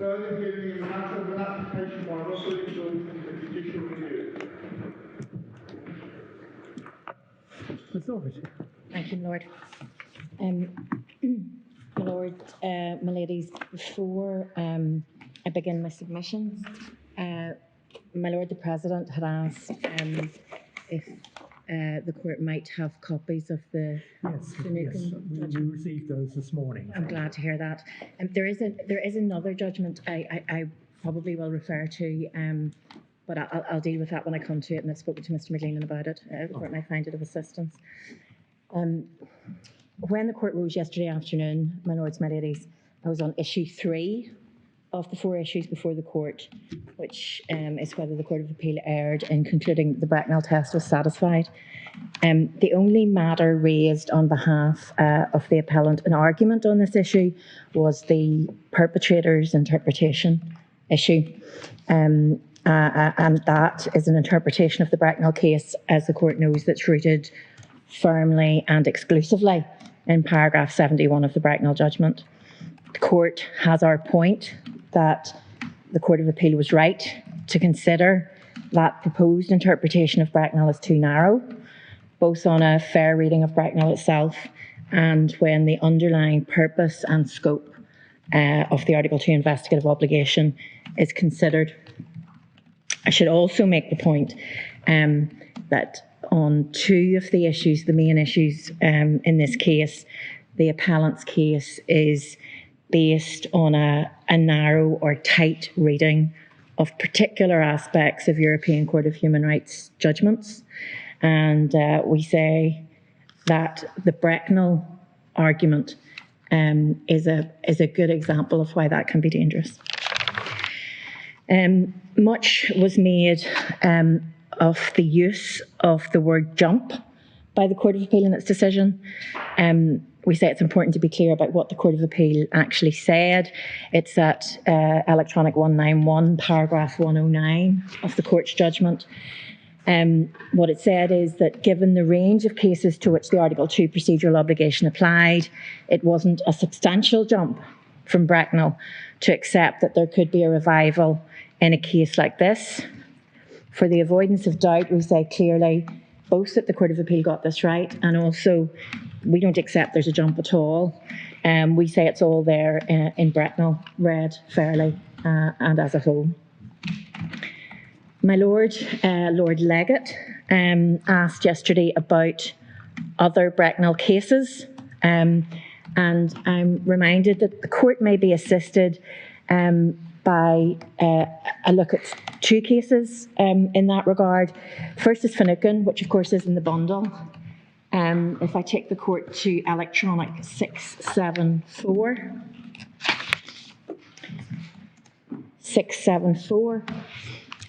Further hearing in the matter of an application by Rosaleen Dalton for judicial review. Thank you, Lord. My Lord, my ladies, before I begin my submissions, my Lord the President had asked if the court might have copies of the Yes, we received those this morning. I'm glad to hear that. There is another judgment I probably will refer to, but I'll deal with that when I come to it, and I've spoken to Mr. McGlean about it. The court might find it of assistance. When the court rose yesterday afternoon, my lords, my ladies, I was on issue 3 of the 4 issues before the court, which is whether the Court of Appeal erred in concluding the Bracknell test was satisfied. The only matter raised on behalf of the appellant in argument on this issue was the perpetrator's interpretation issue. And that is an interpretation of the Bracknell case, as the court knows, that's rooted firmly and exclusively in paragraph 71 of the Bracknell judgment. The court has our point that the Court of Appeal was right to consider that proposed interpretation of Bracknell as too narrow, both on a fair reading of Bracknell itself and when the underlying purpose and scope of the Article 2 investigative obligation is considered. I should also make the point that on 2 of the issues, the main issues in this case, the appellant's case is based on a narrow or tight reading of particular aspects of European Court of Human Rights judgments. And we say that the Bracknell argument is a good example of why that can be dangerous. Much was made of the use of the word jump by the Court of Appeal in its decision. We say it's important to be clear about what the Court of Appeal actually said. It's at Electronic 191, paragraph 109 of the court's judgment. What it said is that given the range of cases to which the Article 2 procedural obligation applied, it wasn't a substantial jump from Bracknell to accept that there could be a revival in a case like this. For the avoidance of doubt, we say clearly both that the Court of Appeal got this right, and also we don't accept there's a jump at all. We say it's all there in Bracknell, read fairly and as a whole. My Lord, Lord Leggett, asked yesterday about other Bracknell cases, and I'm reminded that the court may be assisted by a look at 2 cases in that regard. First is Finucane, which of course is in the bundle. If I take the court to Electronic 674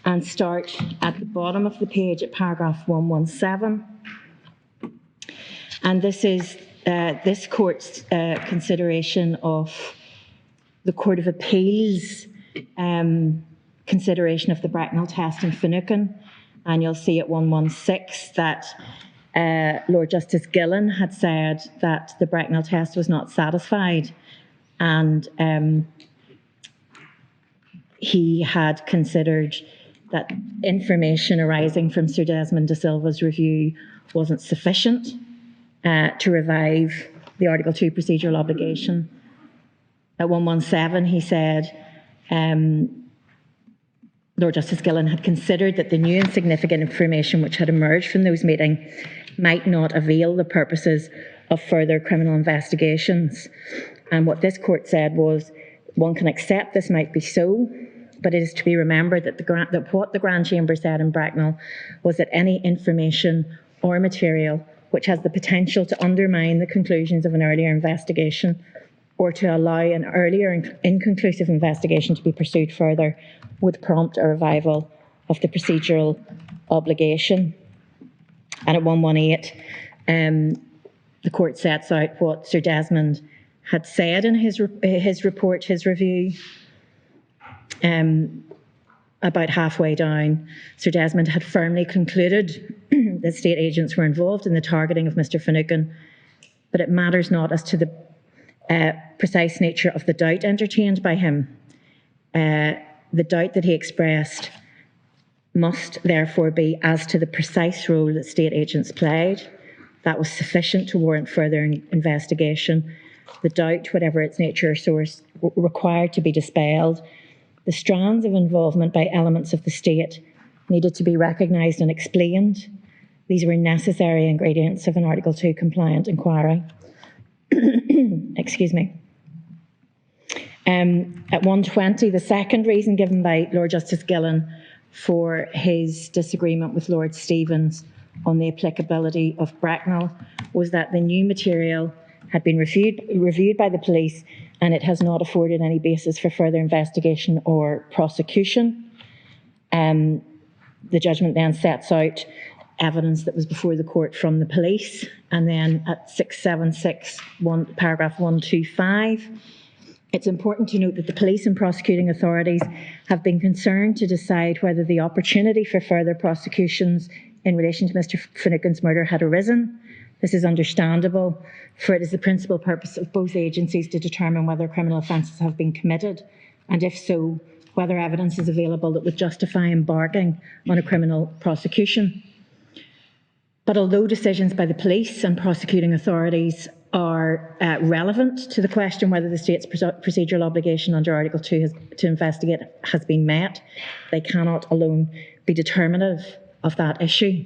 and start at the bottom of the page at paragraph 117. And this is this court's consideration of the Court of Appeal's consideration of the Bracknell test in Finucane. And you'll see at 116 that Lord Justice Gillen had said that the Bracknell test was not satisfied, and he had considered that information arising from Sir Desmond de Silva's review wasn't sufficient to revive the Article 2 procedural obligation. At 117, he said Lord Justice Gillen had considered that the new and significant information which had emerged from those meetings might not avail the purposes of further criminal investigations. And what this court said was, one can accept this might be so, but it is to be remembered that what the Grand Chamber said in Bracknell was that any information or material which has the potential to undermine the conclusions of an earlier investigation or to allow an earlier inconclusive investigation to be pursued further would prompt a revival of the procedural obligation. And at 118, the court sets out what Sir Desmond had said in his report, his review. About halfway down, Sir Desmond had firmly concluded that state agents were involved in the targeting of Mr. Finucane, but it matters not as to the precise nature of the doubt entertained by him. The doubt that he expressed must therefore be as to the precise role that state agents played. That was sufficient to warrant further investigation. The doubt, whatever its nature or source, required to be dispelled. The strands of involvement by elements of the state needed to be recognised and explained. These were necessary ingredients of an Article 2 compliant inquiry. Excuse me. At 1:20, the second reason given by Lord Justice Gillen for his disagreement with Lord Stevens on the applicability of Bracknell was that the new material had been reviewed by the police and it has not afforded any basis for further investigation or prosecution. The judgment then sets out evidence that was before the court from the police, and then at 676, paragraph 125, it's important to note that the police and prosecuting authorities have been concerned to decide whether the opportunity for further prosecutions in relation to Mr. Finucane's murder had arisen. This is understandable, for it is the principal purpose of both agencies to determine whether criminal offences have been committed, and if so, whether evidence is available that would justify embarking on a criminal prosecution. But although decisions by the police and prosecuting authorities are relevant to the question whether the state's procedural obligation under Article 2 to investigate has been met, they cannot alone be determinative of that issue.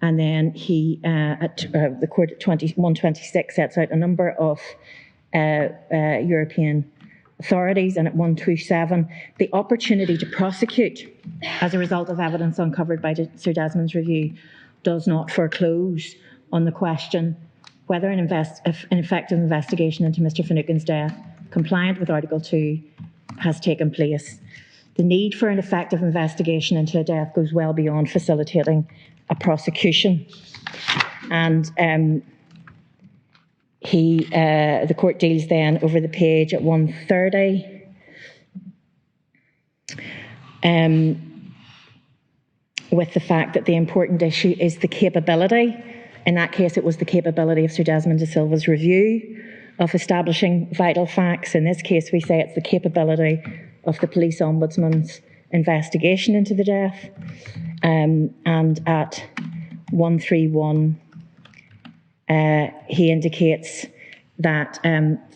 And then he, the court at 126 sets out a number of European authorities, and at 127, the opportunity to prosecute as a result of evidence uncovered by Sir Desmond's review does not foreclose on the question whether an effective investigation into Mr. Finucane's death, compliant with Article 2, has taken place. The need for an effective investigation into a death goes well beyond facilitating a prosecution. And the court deals then over the page at 130 with the fact that the important issue is the capability. In that case, it was the capability of Sir Desmond de Silva's review of establishing vital facts. In this case, we say it's the capability of the police ombudsman's investigation into the death. And at 131, he indicates that,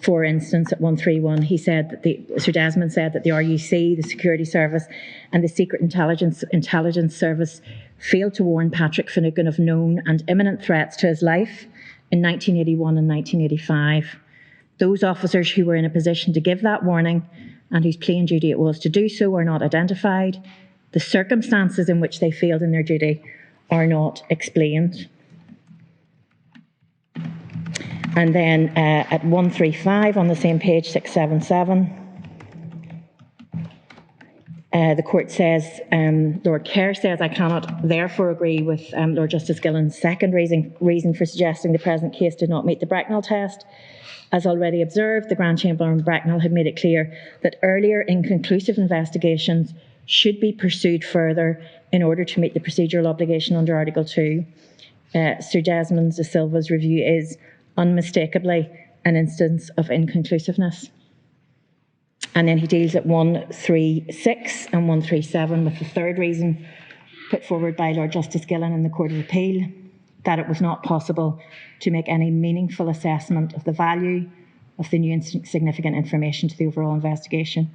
for instance, at 131, he said that Sir Desmond said that the RUC, the Security Service, and the Secret Intelligence Service failed to warn Patrick Finucane of known and imminent threats to his life in 1981 and 1985. Those officers who were in a position to give that warning and whose plain duty it was to do so are not identified. The circumstances in which they failed in their duty are not explained. And then at 135 on the same page, 677, the court says, Lord Kerr says, I cannot therefore agree with Lord Justice Gillen's second reason for suggesting the present case did not meet the Bracknell test. As already observed, the Grand Chamber in Bracknell had made it clear that earlier inconclusive investigations should be pursued further in order to meet the procedural obligation under Article 2. Sir Desmond de Silva's review is unmistakably an instance of inconclusiveness. And then he deals at 136 and 137 with the third reason put forward by Lord Justice Gillen in the Court of Appeal, that it was not possible to make any meaningful assessment of the value of the new and significant information to the overall investigation.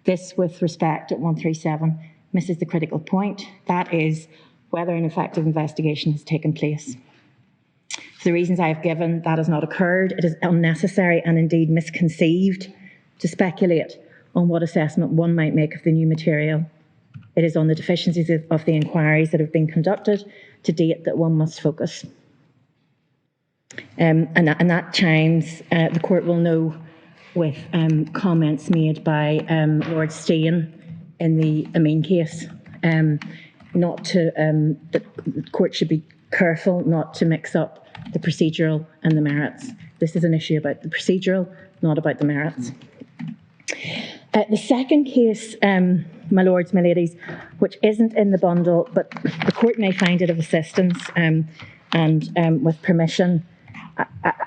This, with respect at 137, misses the critical point, that is, whether an effective investigation has taken place. For the reasons I have given, that has not occurred. It is unnecessary and indeed misconceived to speculate on what assessment one might make of the new material. It is on the deficiencies of the inquiries that have been conducted to date that one must focus. And that chimes, the court will know, with comments made by Lord Steen in the Amin case. The court should be careful not to mix up the procedural and the merits. This is an issue about the procedural, not about the merits. The second case, my lords, my ladies, which isn't in the bundle, but the court may find it of assistance, and with permission,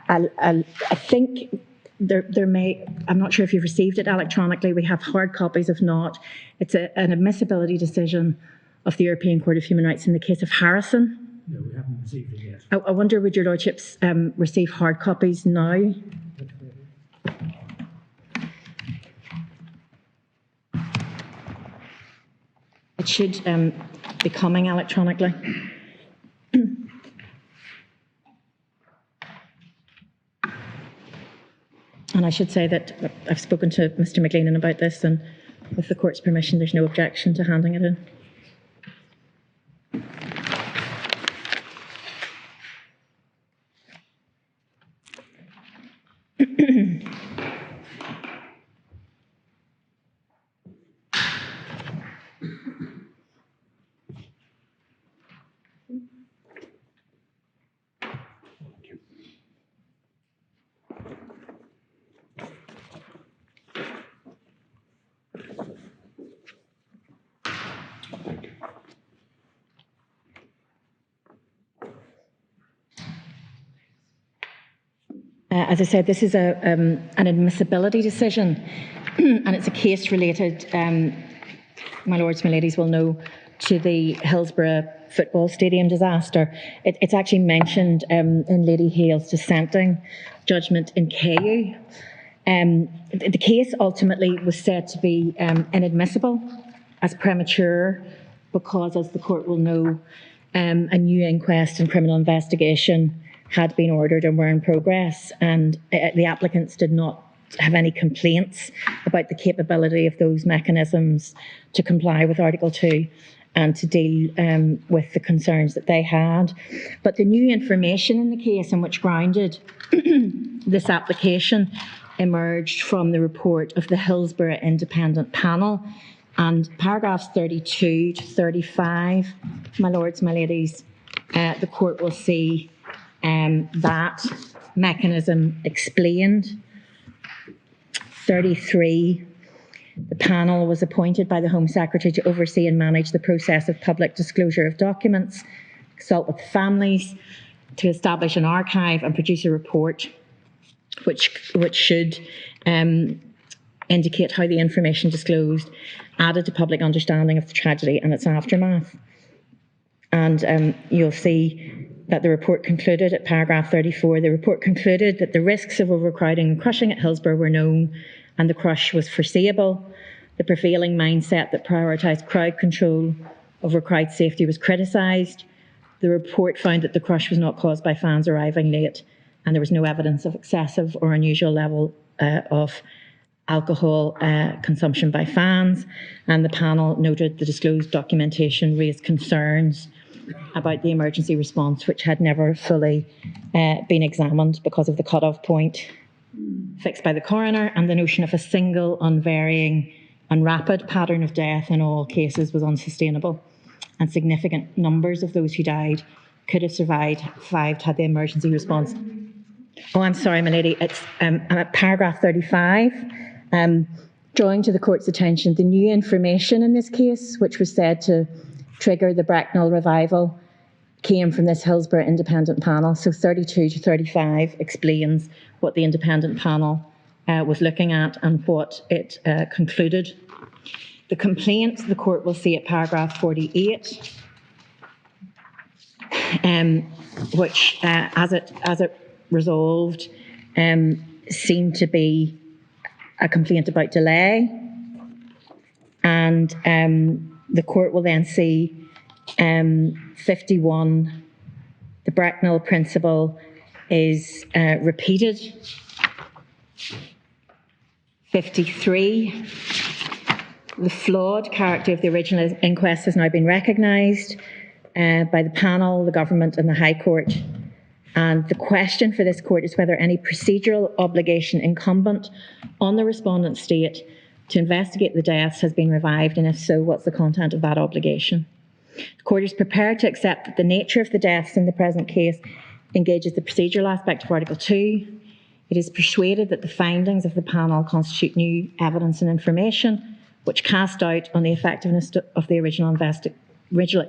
I think there may, I'm not sure if you've received it electronically, we have hard copies. If not, it's an admissibility decision of the European Court of Human Rights in the case of Harrison. No, we haven't received it yet. I wonder, would your lordships receive hard copies now? It should be coming electronically. And I should say that I've spoken to Mr. McLean about this, and with the court's permission, there's no objection to handing it in. As I said, this is an admissibility decision, and it's a case related, my lords, my ladies will know, to the Hillsborough football stadium disaster. It's actually mentioned in Lady Hale's dissenting judgment in KU. The case ultimately was said to be inadmissible as premature because, as the court will know, a new inquest and criminal investigation had been ordered and were in progress, and the applicants did not have any complaints about the capability of those mechanisms to comply with Article 2 and to deal with the concerns that they had. But the new information in the case in which grounded this application emerged from the report of the Hillsborough Independent Panel, and paragraphs 32 to 35, my lords, my ladies, the court will see that mechanism explained. 33, the panel was appointed by the Home Secretary to oversee and manage the process of public disclosure of documents, consult with families, to establish an archive and produce a report which should indicate how the information disclosed added to public understanding of the tragedy and its aftermath. And you'll see that the report concluded at paragraph 34, the report concluded that the risks of overcrowding and crushing at Hillsborough were known and the crush was foreseeable. The prevailing mindset that prioritised crowd control over crowd safety was criticised. The report found that the crush was not caused by fans arriving late, and there was no evidence of excessive or unusual level of alcohol consumption by fans. And the panel noted the disclosed documentation raised concerns about the emergency response, which had never fully been examined because of the cut-off point fixed by the coroner, and the notion of a single, unvarying and rapid pattern of death in all cases was unsustainable, and significant numbers of those who died could have survived had the emergency response. Oh, I'm sorry, my lady, it's I'm at paragraph 35, drawing to the court's attention the new information in this case, which was said to trigger the Bracknell revival, came from this Hillsborough Independent Panel. So 32 to 35 explains what the independent panel was looking at and what it concluded. The complaint, the court will see at paragraph 48, which, as it resolved, seemed to be a complaint about delay. And the court will then see 51, the Bracknell principle is repeated. 53, the flawed character of the original inquest has now been recognised by the panel, the government and the High Court. And the question for this court is whether any procedural obligation incumbent on the respondent state to investigate the deaths has been revived, and if so, what's the content of that obligation? The court is prepared to accept that the nature of the deaths in the present case engages the procedural aspect of Article 2. It is persuaded that the findings of the panel constitute new evidence and information which cast doubt on the effectiveness of the original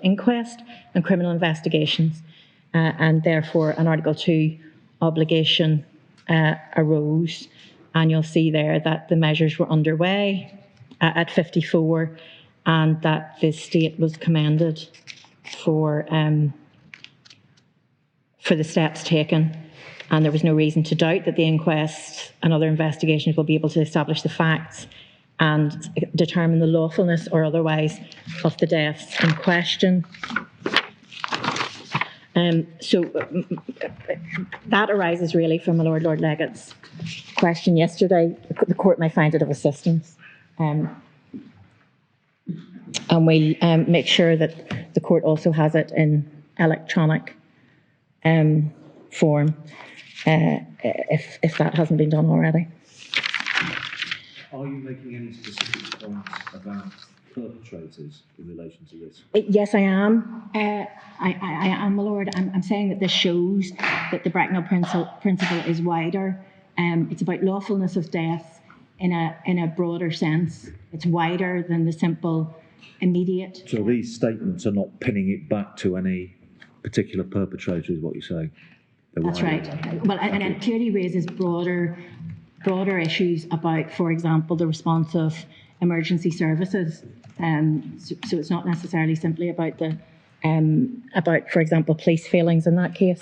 inquest and criminal investigations, and therefore an Article 2 obligation arose. and you'll see there that the measures were underway at 54, and that the state was commended for the steps taken, and there was no reason to doubt that the inquest and other investigations will be able to establish the facts and determine the lawfulness or otherwise of the deaths in question. So that arises really from my Lord Legate's question yesterday. The court may find it of assistance. And we'll make sure that the court also has it in electronic form if that hasn't been done already. Are you making any specific points about perpetrators in relation to this? Yes, I am. I am, my Lord. I'm saying that this shows that the Bracknell principle is wider. It's about lawfulness of death in a broader sense. It's wider than the simple immediate. So these statements are not pinning it back to any particular perpetrator, is what you're saying? That's right. Well, and it clearly raises broader issues about, for example, the response of emergency services. So it's not necessarily simply about for example, police failings in that case.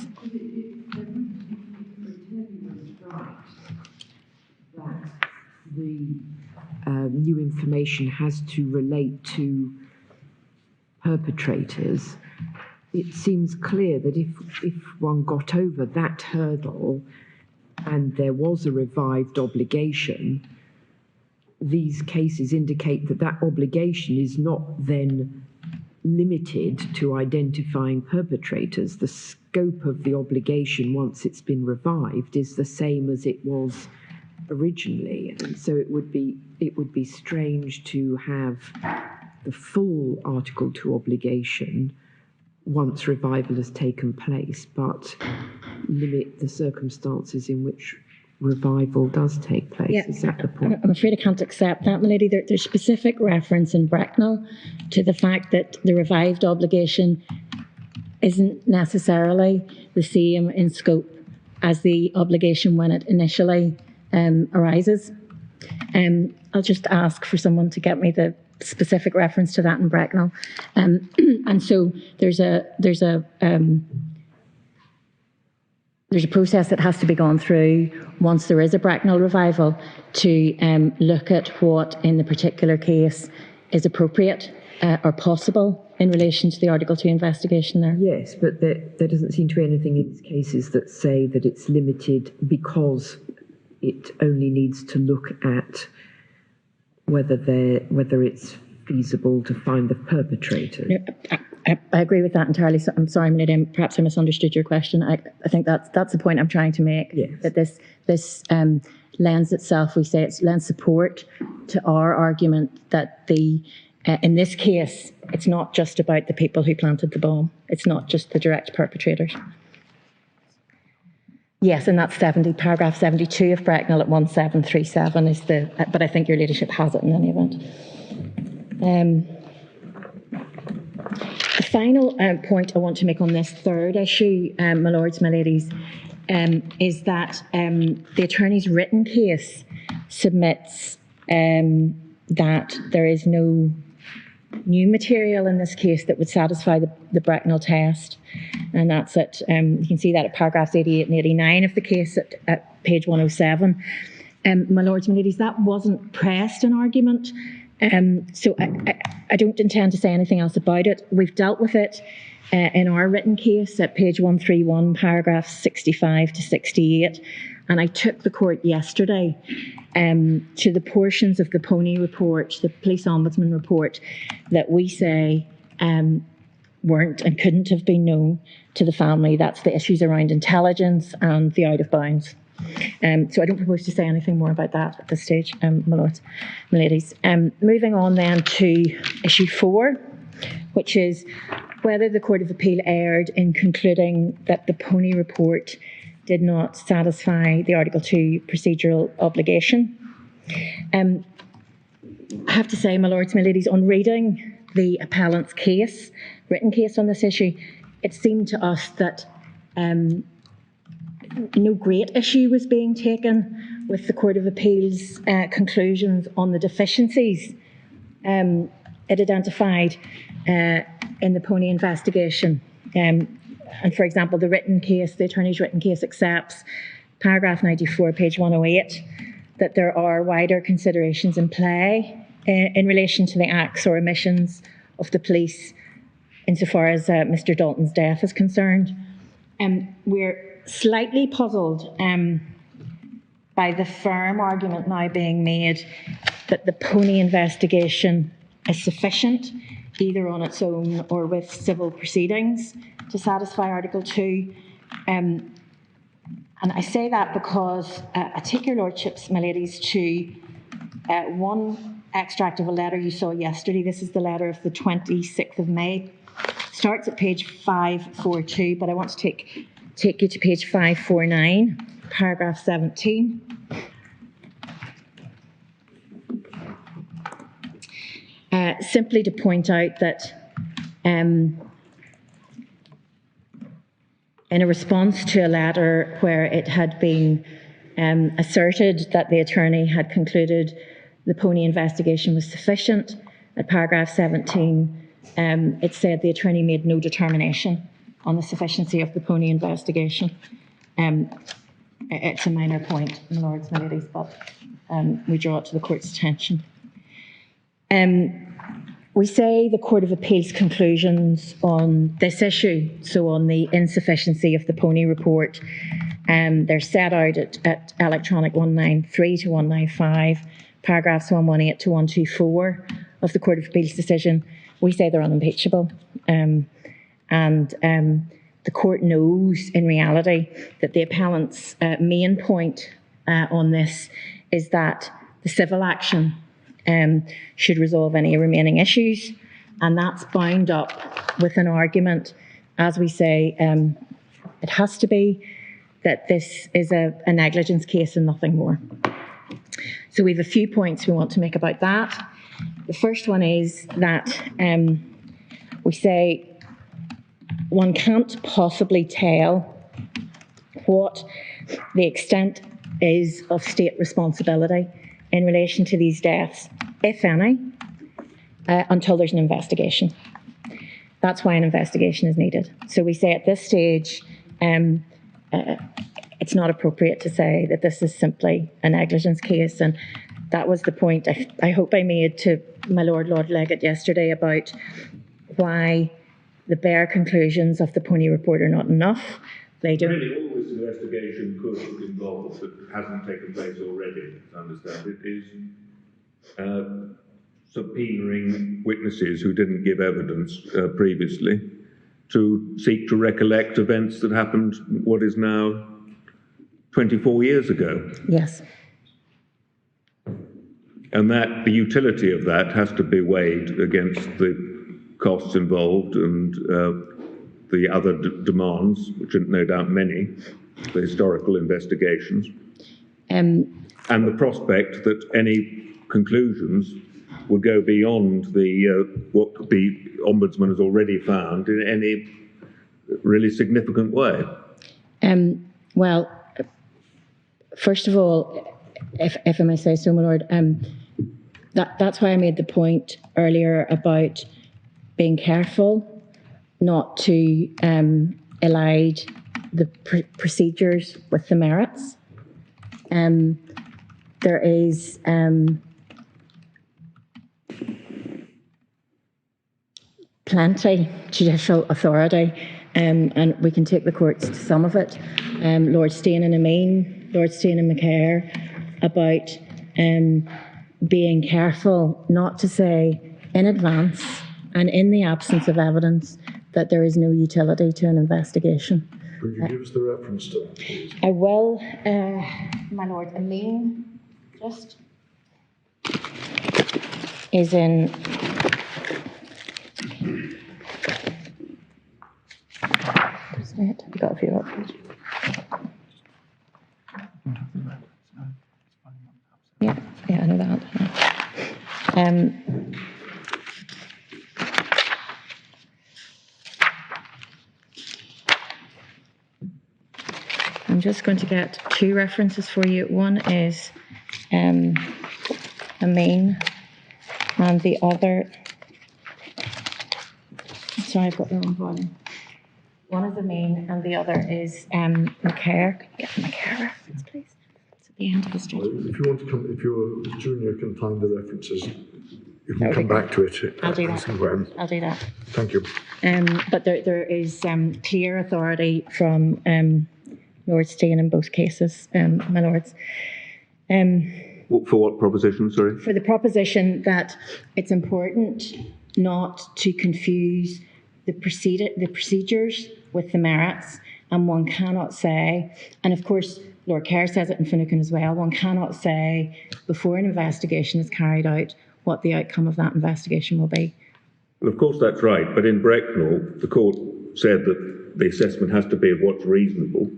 The new information has to relate to perpetrators. It seems clear that if one got over that hurdle and there was a revived obligation, these cases indicate that that obligation is not then limited to identifying perpetrators. The scope of the obligation, once it's been revived, is the same as it was originally, and so it would be strange to have the full Article 2 obligation once revival has taken place, but limit the circumstances in which revival does take place. Yeah. Is that the point? I'm afraid I can't accept that, my lady. There's specific reference in Bracknell to the fact that the revived obligation isn't necessarily the same in scope as the obligation when it initially arises. I'll just ask for someone to get me the specific reference to that in Bracknell. And so there's a process that has to be gone through once there is a Bracknell revival to look at what in the particular case is appropriate or possible in relation to the Article 2 investigation there. Yes, but there doesn't seem to be anything in these cases that say that it's limited because it only needs to look at whether it's feasible to find the perpetrator. I agree with that entirely. So I'm sorry, Lady, perhaps I misunderstood your question. I think that's the point I'm trying to make. Yes. That this lends itself, we say, it lends support to our argument that in this case, it's not just about the people who planted the bomb. It's not just the direct perpetrators. Yes, and that's paragraph 72 of Bracknell at 1737 is but I think your ladyship has it in any event. The final point I want to make on this third issue, my lords, my ladies, is that the attorney's written case submits that there is no new material in this case that would satisfy the Bracknell test, and that's at you can see that at paragraphs 88 and 89 of the case at page 107. My lords, my ladies, that wasn't pressed an argument, so I don't intend to say anything else about it. We've dealt with it in our written case at page 131, paragraphs 65 to 68, and I took the court yesterday to the portions of the Pony report, the police ombudsman report, that we say weren't and couldn't have been known to the family. That's the issues around intelligence and the out of bounds. So I don't propose to say anything more about that at this stage, my lords, my ladies. Moving on then to issue 4, which is whether the Court of Appeal erred in concluding that the Pony report did not satisfy the Article 2 procedural obligation. I have to say, my lords, my ladies, on reading the appellant's written case on this issue, it seemed to us that no great issue was being taken with the Court of Appeal's conclusions on the deficiencies it identified in the Pony investigation. And for example, the attorney's written case accepts, paragraph 94, page 108, that there are wider considerations in play in relation to the acts or omissions of the police insofar as Mr. Dalton's death is concerned. We're slightly puzzled by the firm argument now being made that the Pony investigation is sufficient, either on its own or with civil proceedings, to satisfy Article 2. And I say that because I take your lordships, my ladies, to one extract of a letter you saw yesterday. This is the letter of the 26th of May. Starts at page 542, but I want to take you to page 549, paragraph 17. Simply to point out that in a response to a letter where it had been asserted that the attorney had concluded the Pony investigation was sufficient, at paragraph 17, it said the attorney made no determination on the sufficiency of the Pony investigation. It's a minor point, my lords, my ladies, but we draw it to the court's attention. We say the Court of Appeal's conclusions on this issue, so on the insufficiency of the Pony report, they're set out at electronic 193 to 195, paragraphs 118 to 124 of the Court of Appeal's decision. We say they're unimpeachable. And the court knows in reality that the appellant's main point on this is that the civil action should resolve any remaining issues, and that's bound up with an argument, as we say, it has to be, that this is a negligence case and nothing more. So we have a few points we want to make about that. The first one is that we say one can't possibly tell what the extent is of state responsibility in relation to these deaths, if any, until there's an investigation. That's why an investigation is needed. So we say at this stage, it's not appropriate to say that this is simply a negligence case, and that was the point I hope I made to my Lord Legate yesterday about why the bare conclusions of the Pony report are not enough. They don't. Really, all this investigation could involve that hasn't taken place already, as I understand it, is subpoenaing witnesses who didn't give evidence previously to seek to recollect events that happened what is now 24 years ago. Yes. And that the utility of that has to be weighed against the costs involved and the other demands, which are no doubt many, for historical investigations, and the prospect that any conclusions would go beyond what the Ombudsman has already found in any really significant way. Well, first of all, if I may say so, my lord, that's why I made the point earlier about being careful not to elide the procedures with the merits. There is plenty judicial authority, and we can take the courts to some of it. Lord Steen and Amin, Lord Steen and McCare, about being careful not to say in advance and in the absence of evidence that there is no utility to an investigation. Could you give us the reference to that, please? I will, my lord. Amin just is in I've got a few up. Yeah, I know that. I'm just going to get two references for you. One is a main, and the other, sorry, I've got the wrong volume. One is the main, and the other is McCare. Could you get the McCare reference, please? It's at the end of the statement. If you want to come, if your junior can find the references, you can That would come be back to it. I'll do as that. and when. I'll do that. Thank you. But there is clear authority from Lord Steen in both cases, my lords. For what proposition, sorry? For the proposition that it's important not to confuse the procedures with the merits, and one cannot say, and of course Lord Kerr says it in Finucane as well, one cannot say before an investigation is carried out what the outcome of that investigation will be. Well, of course that's right, but in Brecknell, the court said that the assessment has to be of what's reasonable.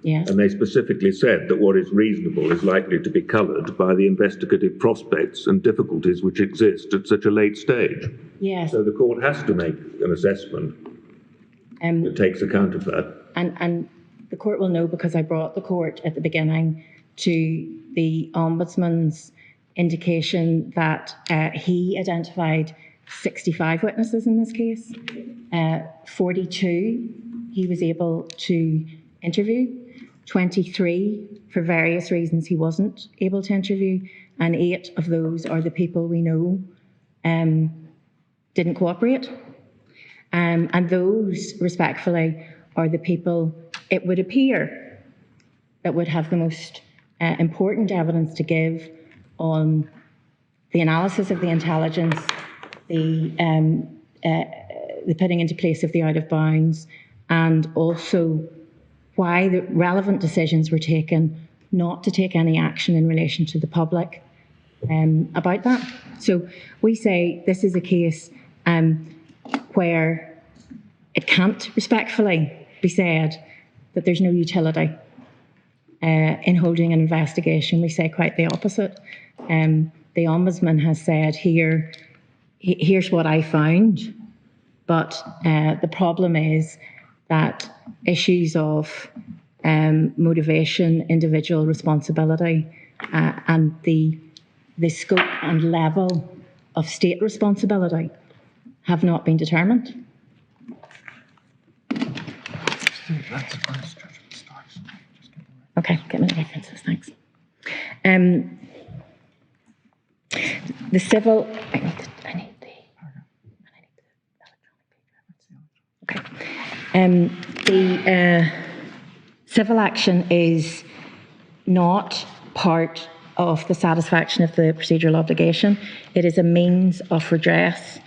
Yes. And they specifically said that what is reasonable is likely to be coloured by the investigative prospects and difficulties which exist at such a late stage. Yes. So the court has to make an assessment that takes account of that. And the court will know, because I brought the court at the beginning to the Ombudsman's indication that he identified 65 witnesses in this case. 42 he was able to interview. 23, for various reasons, he wasn't able to interview, and 8 of those are the people we know didn't cooperate. And those, respectfully, are the people, it would appear, that would have the most important evidence to give on the analysis of the intelligence, the putting into place of the out of bounds, and also why the relevant decisions were taken not to take any action in relation to the public about that. So we say this is a case where it can't respectfully be said that there's no utility in holding an investigation. We say quite the opposite. The Ombudsman has said, here's what I found, but the problem is that issues of motivation, individual responsibility, and the scope and level of state responsibility have not been determined. Okay, get me the references, thanks. The civil, I need the electronic page reference. Okay. The civil action is not part of the satisfaction of the procedural obligation. It is a means of redress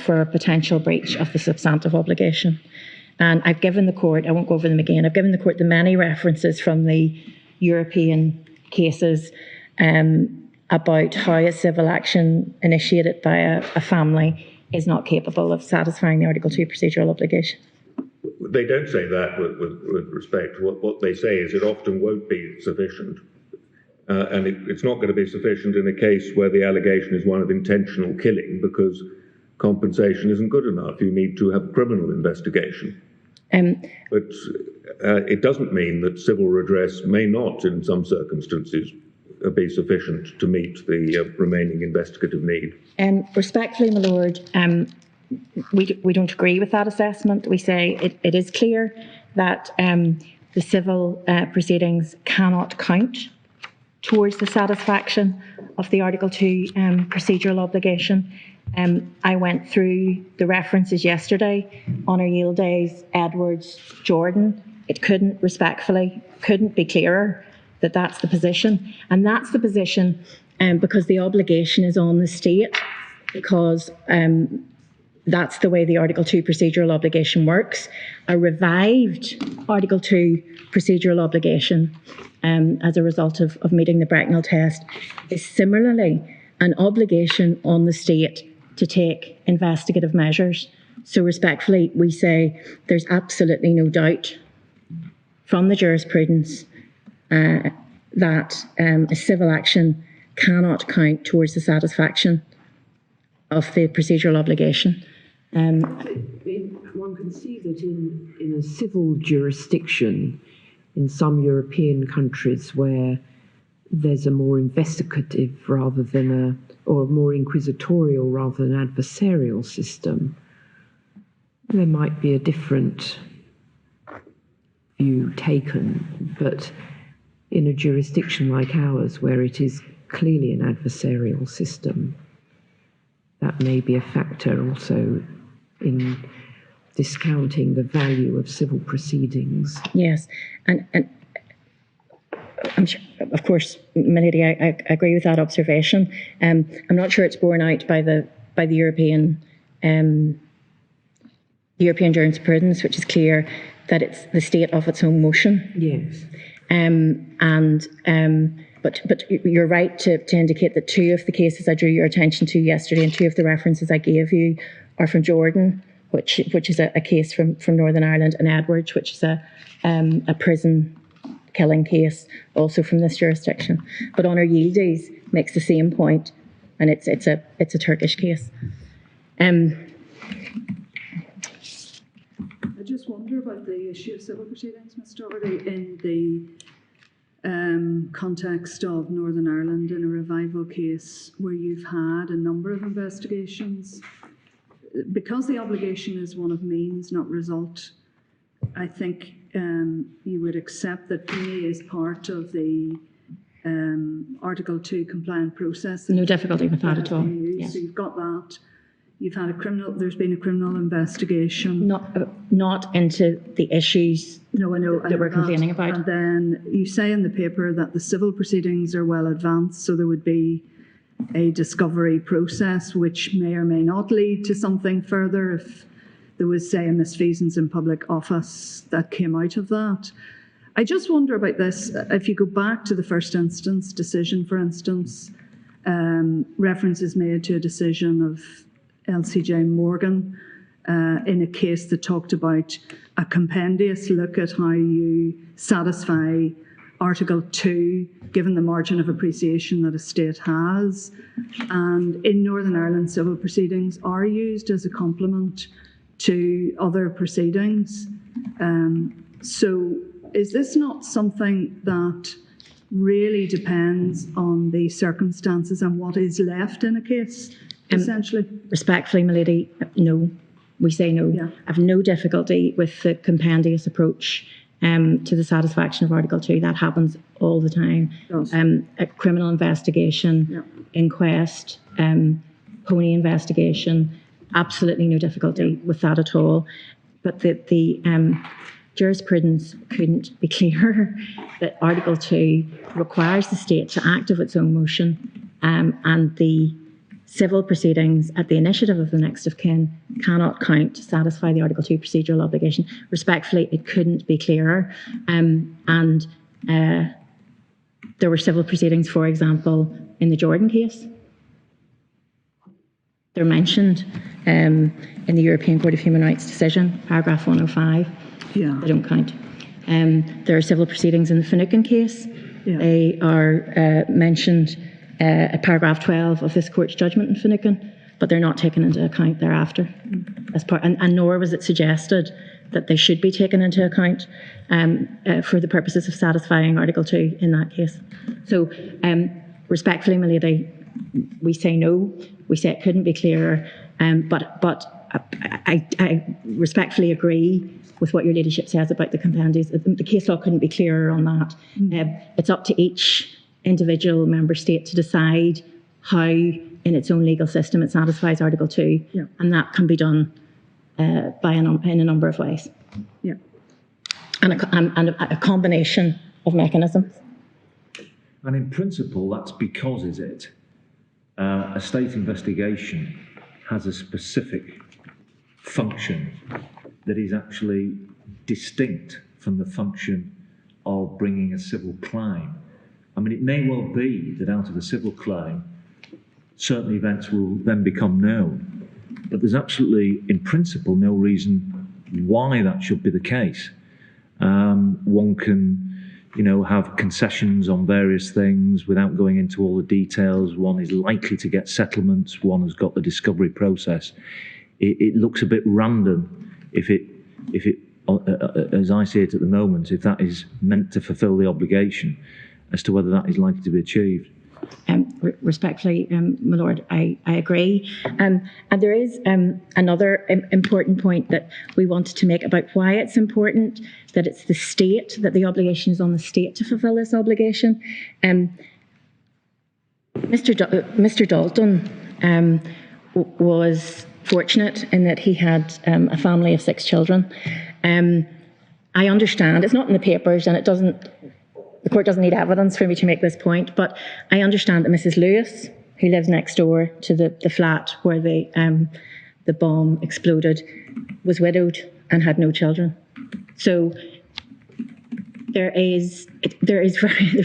for a potential breach of the substantive obligation. And I've given the court, I won't go over them again, I've given the court the many references from the European cases about how a civil action initiated by a family is not capable of satisfying the Article 2 procedural obligation. They don't say that with respect. What they say is it often won't be sufficient. And it's not going to be sufficient in a case where the allegation is one of intentional killing, because compensation isn't good enough. You need to have criminal investigation. But it doesn't mean that civil redress may not, in some circumstances, be sufficient to meet the remaining investigative need. Respectfully, my lord, we don't agree with that assessment. We say it is clear that the civil proceedings cannot count towards the satisfaction of the Article 2 procedural obligation. I went through the references yesterday, Honour Yield Days, Edwards, Jordan. It couldn't be clearer that that's the position. And that's the position because the obligation is on the state, because that's the way the Article 2 procedural obligation works. A revived Article 2 procedural obligation as a result of meeting the Bracknell test is similarly an obligation on the state to take investigative measures. So respectfully, we say there's absolutely no doubt from the jurisprudence that a civil action cannot count towards the satisfaction of the procedural obligation. One can see that in a civil jurisdiction, in some European countries where there's a more investigative rather than or more inquisitorial rather than adversarial system, there might be a different view taken. But in a jurisdiction like ours, where it is clearly an adversarial system, that may be a factor also in discounting the value of civil proceedings. Yes, and I'm sure, of course, Milady, I agree with that observation. I'm not sure it's borne out by the European jurisprudence, which is clear that it's the state of its own motion. Yes. But you're right to indicate that two of the cases I drew your attention to yesterday and two of the references I gave you are from Jordan, which is a case from Northern Ireland, and Edwards, which is a prison killing case, also from this jurisdiction. But Honour Yildiz makes the same point, and it's a Turkish case. I just wonder about the issue of civil proceedings, Ms. Doherty, in the context of Northern Ireland in a revival case where you've had a number of investigations. Because the obligation is one of means, not result, I think you would accept that PA is part of the Article 2 compliant process. No difficulty with that at all. Yes. So you've got that. You've had there's been a criminal investigation. Not into the issues No, I know, that we're complaining about. And then you say in the paper that the civil proceedings are well advanced, so there would be a discovery process which may or may not lead to something further if there was, say, a misfeasance in public office that came out of that. I just wonder about this. If you go back to the first instance decision, for instance, reference is made to a decision of LCJ Morgan in a case that talked about a compendious look at how you satisfy Article 2, given the margin of appreciation that a state has. And in Northern Ireland, civil proceedings are used as a complement to other proceedings. So is this not something that really depends on the circumstances and what is left in a case, essentially? Respectfully, milady, no. We say no. Yeah. I have no difficulty with the compendious approach to the satisfaction of Article 2. That happens all the time. A criminal investigation, inquest, pony investigation, absolutely no difficulty with that at all. But the jurisprudence couldn't be clearer that Article 2 requires the state to act of its own motion, and the civil proceedings at the initiative of the next of kin cannot count to satisfy the Article 2 procedural obligation. Respectfully, it couldn't be clearer. And there were civil proceedings, for example, in the Jordan case. They're mentioned in the European Court of Human Rights decision, paragraph 105. Yeah. They don't count. There are civil proceedings in the Finucane case. Yeah. They are mentioned at paragraph 12 of this court's judgment in Finucane, but they're not taken into account thereafter. As part, and nor was it suggested that they should be taken into account for the purposes of satisfying Article 2 in that case. So, respectfully, my lady, we say no. We say it couldn't be clearer, but I respectfully agree with what your ladyship says about the compendiums. The case law couldn't be clearer on that. It's up to each individual member state to decide how, in its own legal system, it satisfies Article 2, and that can be done in a number of ways. Yeah. And a combination of mechanisms. And in principle, that's because, is it, a state investigation has a specific function that is actually distinct from the function of bringing a civil claim. I mean, it may well be that out of a civil claim, certain events will then become known, but there's absolutely, in principle, no reason why that should be the case. One can, have concessions on various things without going into all the details. One is likely to get settlements. One has got the discovery process. It looks a bit random if it as I see it at the moment, if that is meant to fulfil the obligation, as to whether that is likely to be achieved. Respectfully, my lord, I agree. And there is another important point that we wanted to make about why it's important that it's the state, that the obligation is on the state to fulfil this obligation. Mr. Dalton was fortunate in that he had a family of 6 children. I understand, it's not in the papers and the court doesn't need evidence for me to make this point, but I understand that Mrs. Lewis, who lives next door to the flat where the bomb exploded, was widowed and had no children. So there is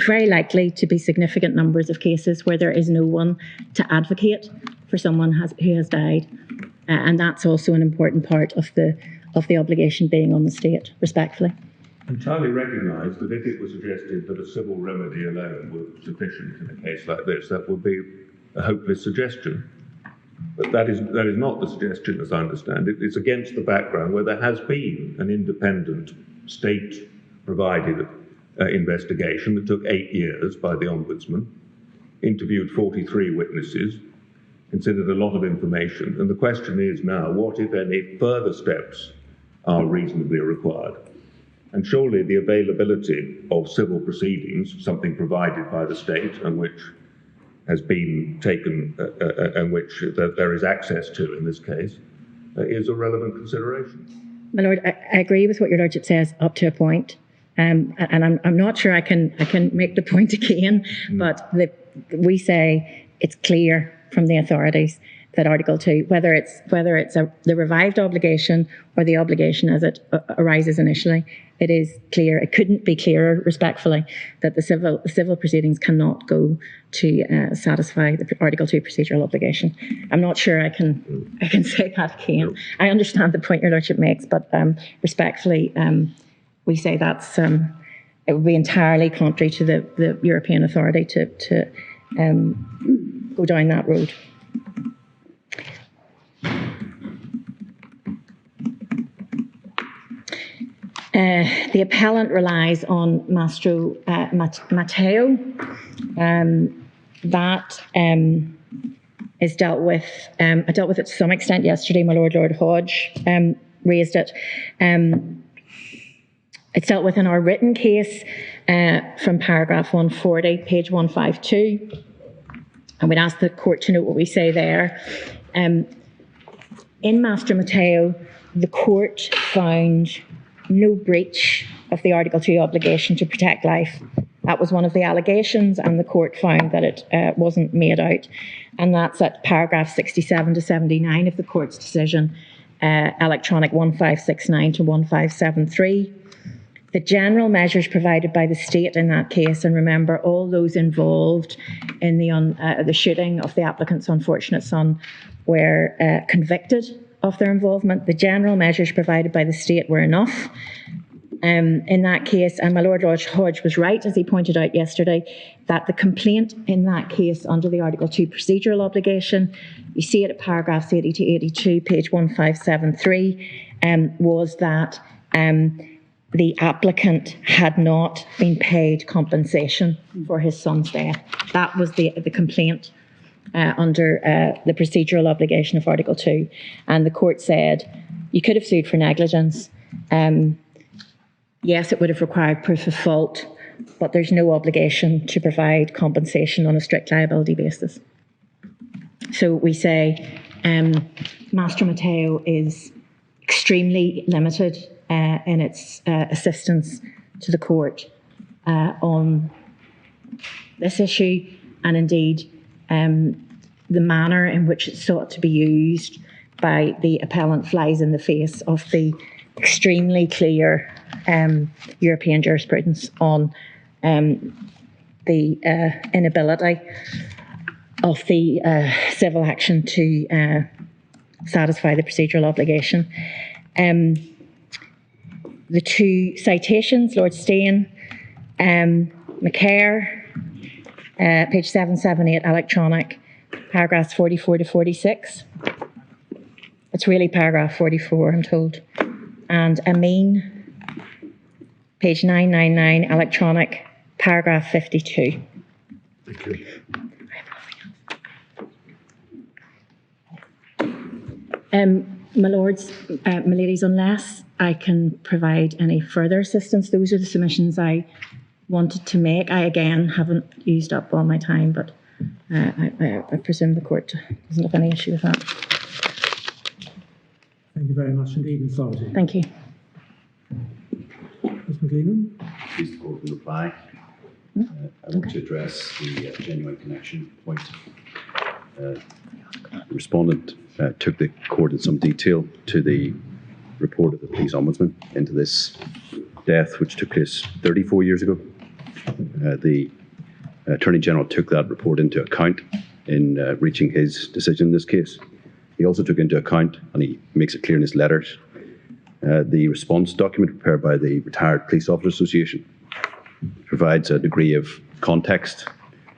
very likely to be significant numbers of cases where there is no one to advocate for someone who has died, and that's also an important part of the obligation being on the state, respectfully. Entirely recognise that if it was suggested that a civil remedy alone were sufficient in a case like this, that would be a hopeless suggestion. But that is not the suggestion, as I understand it. It's against the background where there has been an independent state-provided investigation that took 8 years by the Ombudsman, interviewed 43 witnesses, considered a lot of information, and the question is now, what, if any, further steps are reasonably required? And surely the availability of civil proceedings, something provided by the state and which has been taken and which there is access to in this case, is a relevant consideration. My lord, I agree with what your lordship says up to a point, and I'm not sure I can make the point again, but we say it's clear from the authorities that Article 2, whether it's the revived obligation or the obligation as it arises initially, it is clear. It couldn't be clearer, respectfully, that the civil proceedings cannot go to satisfy the Article 2 procedural obligation. I'm not sure I can say that again. I understand the point your lordship makes, but respectfully, we say that's it would be entirely contrary to the European authority to go down that road. The appellant relies on Mastro Matteo. That is dealt with. I dealt with it to some extent yesterday. My Lord Hodge raised it. It's dealt with in our written case from paragraph 140, page 152. And we'd ask the court to note what we say there. In Mastro Matteo, the court found no breach of the Article 2 obligation to protect life. That was one of the allegations, and the court found that it wasn't made out. And that's at paragraph 67 to 79 of the court's decision, electronic 1569 to 1573. The general measures provided by the state in that case, and remember, all those involved in the shooting of the applicant's unfortunate son were convicted of their involvement. The general measures provided by the state were enough in that case, and my Lord Hodge was right, as he pointed out yesterday, that the complaint in that case under the Article 2 procedural obligation, you see it at paragraphs 80 to 82, page 1573, was that the applicant had not been paid compensation for his son's death. That was the complaint under the procedural obligation of Article 2. And the court said, you could have sued for negligence. Yes, it would have required proof of fault, but there's no obligation to provide compensation on a strict liability basis. So we say Mastro Matteo is extremely limited in its assistance to the court on this issue, and indeed the manner in which it's sought to be used by the appellant flies in the face of the extremely clear European jurisprudence on the inability of the civil action to satisfy the procedural obligation. The two citations, Lord Stain, McCare, page 778, electronic, paragraphs 44 to 46. It's really paragraph 44, I'm told. and Amin, page 999, electronic, paragraph 52. Thank you. My lords, my ladies, unless I can provide any further assistance, those are the submissions I wanted to make. I, again, haven't used up all my time, but I presume the court doesn't have any issue with that. Thank you very much indeed, Ms. Doherty. Thank you. Ms. McLean? Please the court will reply. I want to address the genuine connection point. The respondent took the court in some detail to the report of the police ombudsman into this death, which took place 34 years ago. The Attorney General took that report into account in reaching his decision in this case. He also took into account, and he makes it clear in his letters, the response document prepared by the Retired Police Officers Association. Provides a degree of context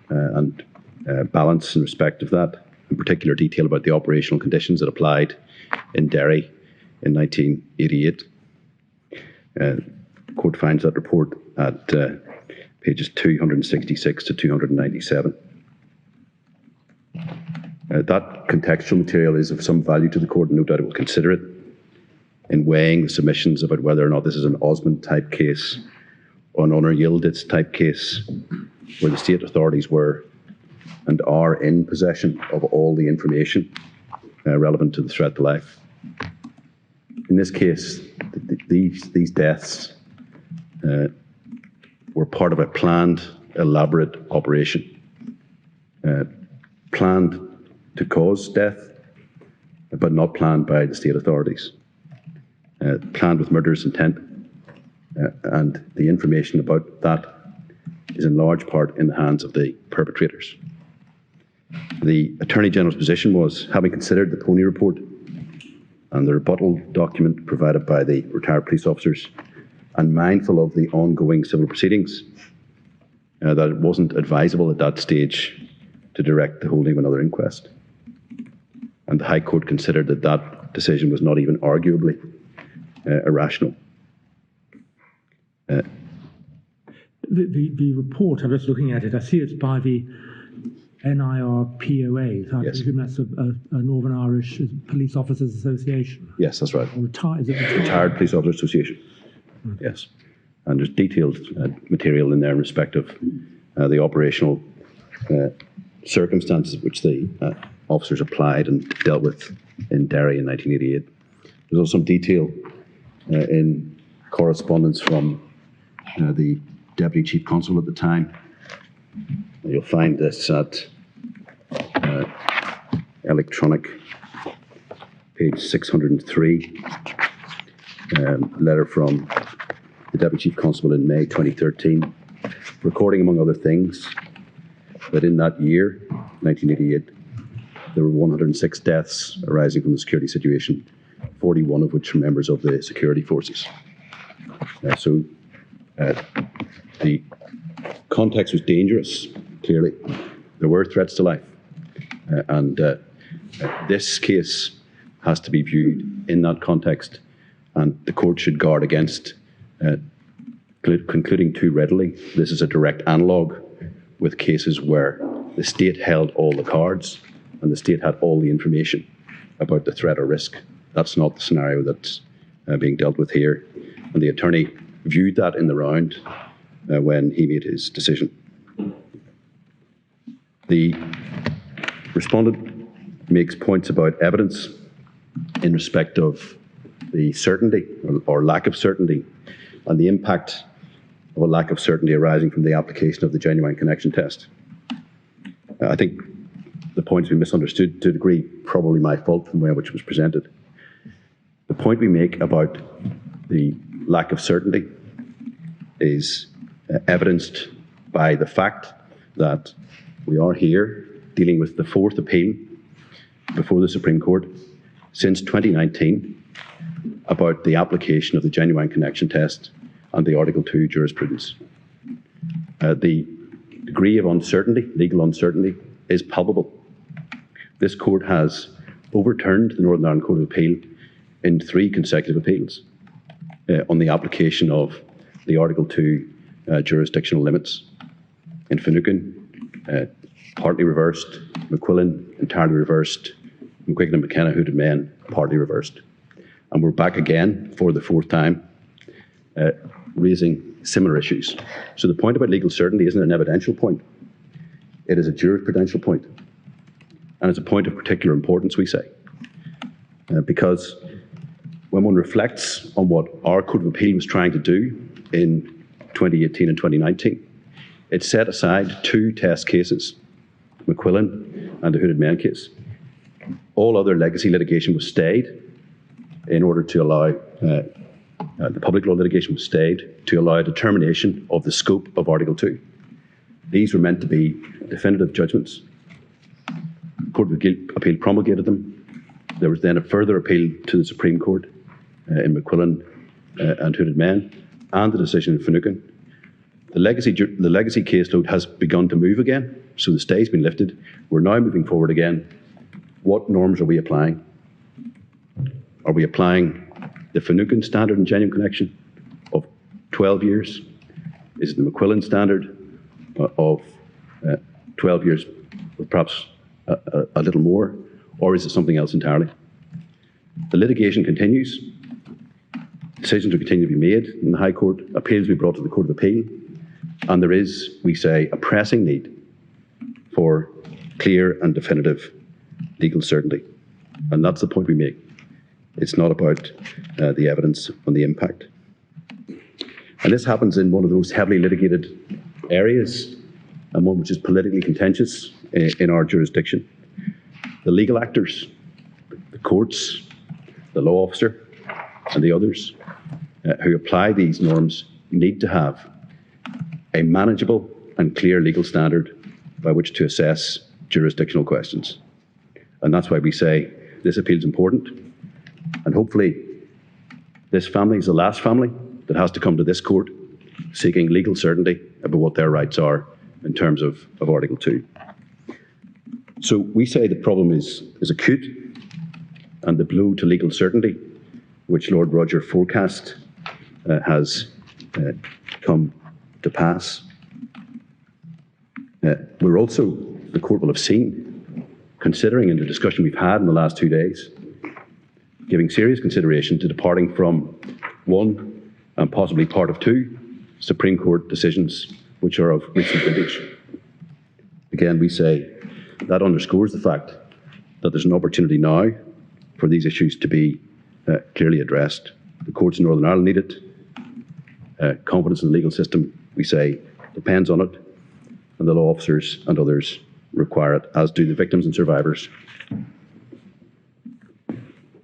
and balance in respect of that, in particular detail about the operational conditions that applied in Derry in 1988. The court finds that report at pages 266 to 297. That contextual material is of some value to the court, and no doubt it will consider it in weighing the submissions about whether or not this is an Osmond type case or an Honor Yildiz type case, where the state authorities were and are in possession of all the information relevant to the threat to life. In this case, these deaths were part of a planned, elaborate operation. Planned to cause death, but not planned by the state authorities. Planned with murderous intent, and the information about that is in large part in the hands of the perpetrators. The Attorney General's position was, having considered the Pony report and the rebuttal document provided by the retired police officers, and mindful of the ongoing civil proceedings, that it wasn't advisable at that stage to direct the holding of another inquest. And the High Court considered that that decision was not even arguably irrational. The report, I'm just looking at it, I see it's by the NIRPOA. So I Yes. presume that's a Northern Irish Police Officers Association. Yes, that's right. Or is it retired? Retired Police Officers Association. Yes. And there's detailed material in there in respect of the operational circumstances which the officers applied and dealt with in Derry in 1988. There's also some detail in correspondence from the Deputy Chief Constable at the time. You'll find this at electronic page 603, letter from the Deputy Chief Constable in May 2013, recording, among other things, that in that year, 1988, there were 106 deaths arising from the security situation, 41 of which were members of the security forces. So the context was dangerous, clearly. There were threats to life. And this case has to be viewed in that context, and the court should guard against concluding too readily this is a direct analogue with cases where the state held all the cards and the state had all the information about the threat or risk. That's not the scenario that's being dealt with here. And the attorney viewed that in the round when he made his decision. The respondent makes points about evidence in respect of the certainty or lack of certainty and the impact of a lack of certainty arising from the application of the genuine connection test. I think the point's been misunderstood to a degree, probably my fault from the way in which it was presented. The point we make about the lack of certainty is evidenced by the fact that we are here dealing with the fourth appeal before the Supreme Court since 2019 about the application of the genuine connection test and the Article 2 jurisprudence. The degree of uncertainty, legal uncertainty, is palpable. This court has overturned the Northern Ireland Court of Appeal in 3 consecutive appeals. on the application of the Article 2 jurisdictional limits. In Finucane, partly reversed. McQuillan, entirely reversed. McQuiggan and McKenna, who did men, partly reversed. And we're back again for the fourth time, raising similar issues. So the point about legal certainty isn't an evidential point. It is a jurisprudential point. And it's a point of particular importance, we say. Because when one reflects on what our Court of Appeal was trying to do in 2018 and 2019, it set aside two test cases, McQuillan and the Hooded Men case. All other legacy litigation was stayed in order to allow, the public law litigation was stayed to allow a determination of the scope of Article 2. These were meant to be definitive judgments. The Court of Appeal promulgated them. There was then a further appeal to the Supreme Court in McQuillan and Hooded Men, and the decision in Finucane. The legacy caseload has begun to move again, so the stay's been lifted. We're now moving forward again. What norms are we applying? Are we applying the Finucane standard in genuine connection of 12 years? Is it the McQuillan standard of 12 years with perhaps a little more? Or is it something else entirely? The litigation continues. Decisions will continue to be made in the High Court. Appeals will be brought to the Court of Appeal. And there is, we say, a pressing need for clear and definitive legal certainty. And that's the point we make. It's not about the evidence on the impact. And this happens in one of those heavily litigated areas, and one which is politically contentious in our jurisdiction. The legal actors, the courts, the law officer, and the others who apply these norms need to have a manageable and clear legal standard by which to assess jurisdictional questions. And that's why we say this appeal is important. And hopefully this family is the last family that has to come to this court seeking legal certainty about what their rights are in terms of Article 2. So we say the problem is acute, and the blow to legal certainty, which Lord Roger forecast, has come to pass. We're also, the court will have seen, considering in the discussion we've had in the last 2 days, giving serious consideration to departing from one and possibly part of two Supreme Court decisions which are of recent vintage. Again, we say that underscores the fact that there's an opportunity now for these issues to be clearly addressed. The courts in Northern Ireland need it. Confidence in the legal system, we say, depends on it, and the law officers and others require it, as do the victims and survivors.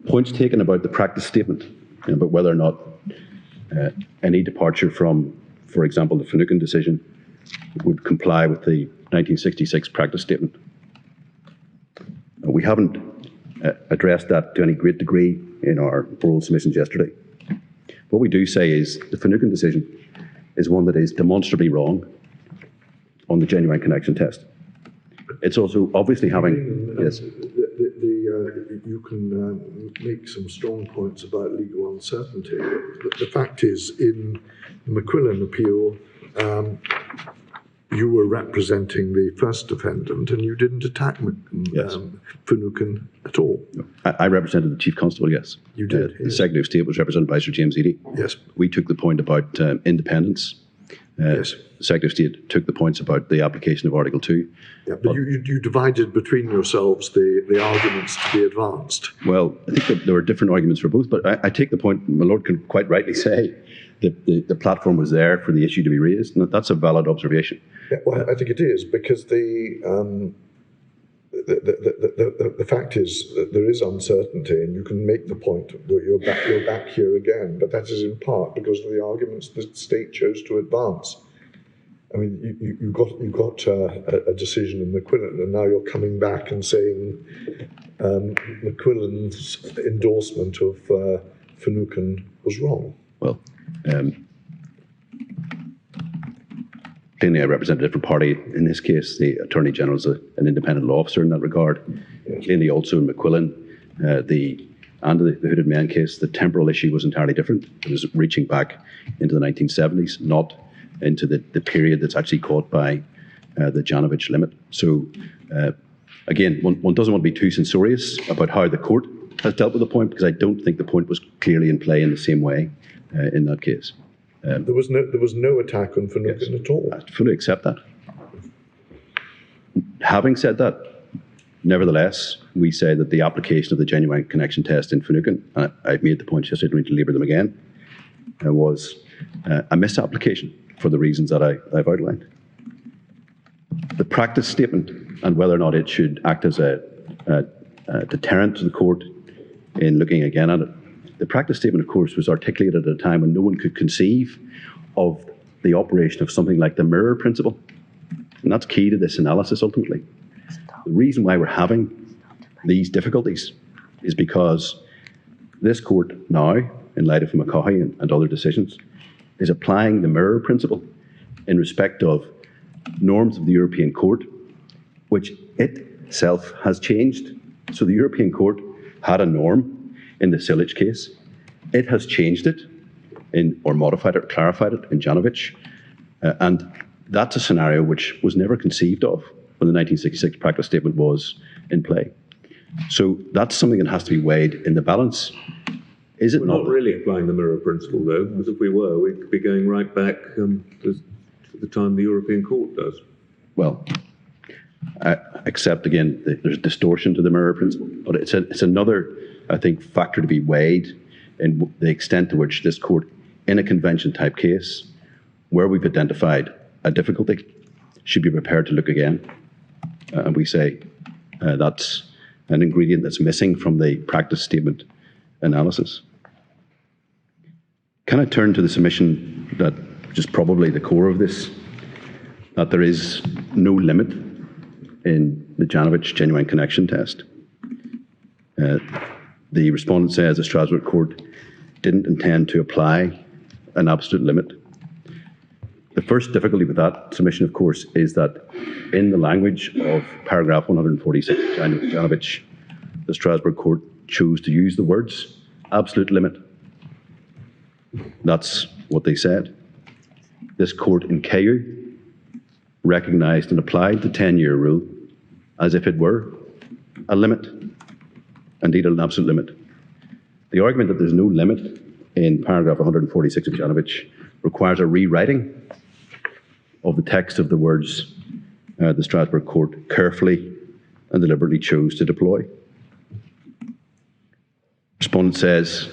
Points taken about the practice statement, about whether or not any departure from, for example, the Finucane decision would comply with the 1966 practice statement. We haven't addressed that to any great degree in our oral submissions yesterday. What we do say is the Finucane decision is one that is demonstrably wrong on the genuine connection test. It's also obviously having, yes. You can make some strong points about legal uncertainty. The fact is, in the McQuillan appeal, you were representing the first defendant, and you didn't attack Finucane at all. No. I represented the Chief Constable, yes. You did. The Secretary of State was represented by Sir James Eadie. Yes. We took the point about independence. Yes. The Secretary of State took the points about the application of Article 2. Yeah, but you divided between yourselves the arguments to be advanced. Well, I think that there were different arguments for both, but I take the point, my Lord can quite rightly say that the platform was there for the issue to be raised, and that's a valid observation. Yeah, well, I think it is, because the fact is that there is uncertainty, and you can make the point that you're back here again, but that is in part because of the arguments the state chose to advance. I mean, you got a decision in McQuillan, and now you're coming back and saying McQuillan's endorsement of Finucane was wrong. Well, plainly I represent a different party in this case. The Attorney General is an independent law officer in that regard. Yes. Plainly also in McQuillan, the and the Hooded Men case, the temporal issue was entirely different. It was reaching back into the 1970s, not into the period that's actually caught by the Janovich limit. So again, one doesn't want to be too censorious about how the court has dealt with the point, because I don't think the point was clearly in play in the same way in that case. There was no attack on Finucane at all. I fully accept that. Having said that, nevertheless, we say that the application of the genuine connection test in Finucane, and I've made the point yesterday, I don't need to labour them again, was a misapplication for the reasons that I've outlined. The practice statement, and whether or not it should act as a deterrent to the court in looking again at it, the practice statement, of course, was articulated at a time when no one could conceive of the operation of something like the mirror principle. And that's key to this analysis ultimately. The reason why we're having these difficulties is because this court now, in light of McCaughey and other decisions, is applying the mirror principle in respect of norms of the European Court, which itself has changed. So the European Court had a norm in the Silic case. It has changed it or modified it or clarified it in Janovich. And that's a scenario which was never conceived of when the 1966 practice statement was in play. So that's something that has to be weighed in the balance. Is it We're not? not really applying the mirror principle, though, because if we were, we'd be going right back to the time the European Court does. Well, except again, there's distortion to the mirror principle, but it's another, I think, factor to be weighed in the extent to which this court, in a convention type case, where we've identified a difficulty, should be prepared to look again. And we say that's an ingredient that's missing from the practice statement analysis. Can I turn to the submission that, which is probably the core of this, that there is no limit in the Janovich genuine connection test? The respondent says the Strasbourg court didn't intend to apply an absolute limit. The first difficulty with that submission, of course, is that in the language of paragraph 146 of Janovich, the Strasbourg court chose to use the words absolute limit. That's what they said. This court in KU recognised and applied the 10-year rule as if it were a limit, indeed an absolute limit. The argument that there's no limit in paragraph 146 of Janovich requires a rewriting of the text of the words the Strasbourg court carefully and deliberately chose to deploy. Respondent says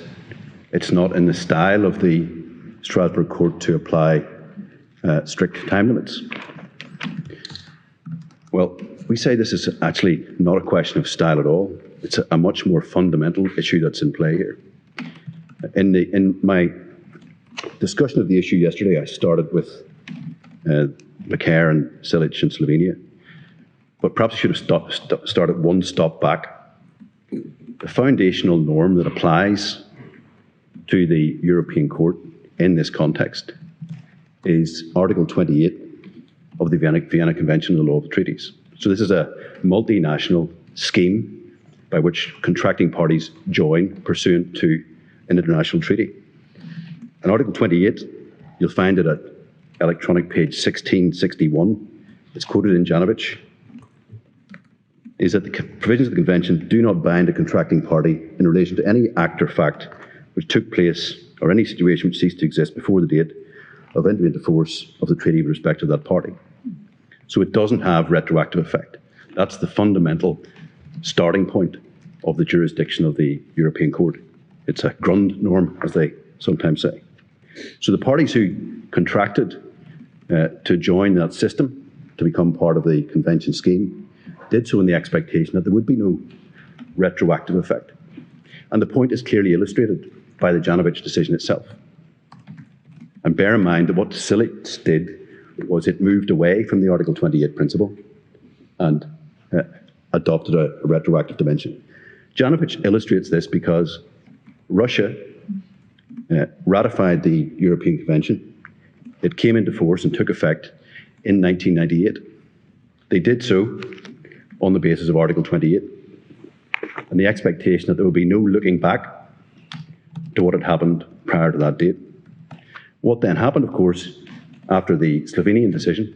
it's not in the style of the Strasbourg court to apply strict time limits. Well, we say this is actually not a question of style at all. It's a much more fundamental issue that's in play here. In my discussion of the issue yesterday, I started with McCare and Silic in Slovenia, but perhaps I should have started one stop back. The foundational norm that applies to the European Court in this context is Article 28 of the Vienna Convention on the Law of the Treaties. So this is a multinational scheme by which contracting parties join pursuant to an international treaty. And Article 28, you'll find it at electronic page 1661, it's quoted in Janovich, is that the provisions of the Convention do not bind a contracting party in relation to any act or fact which took place or any situation which ceased to exist before the date of entry into force of the treaty with respect to that party. So it doesn't have retroactive effect. That's the fundamental starting point of the jurisdiction of the European Court. It's a grund norm, as they sometimes say. So the parties who contracted to join that system, to become part of the convention scheme, did so in the expectation that there would be no retroactive effect. And the point is clearly illustrated by the Janovich decision itself. And bear in mind that what Silic did was it moved away from the Article 28 principle and adopted a retroactive dimension. Janovich illustrates this because Russia ratified the European Convention. It came into force and took effect in 1998. They did so on the basis of Article 28. and the expectation that there would be no looking back to what had happened prior to that date. What then happened, of course, after the Slovenian decision,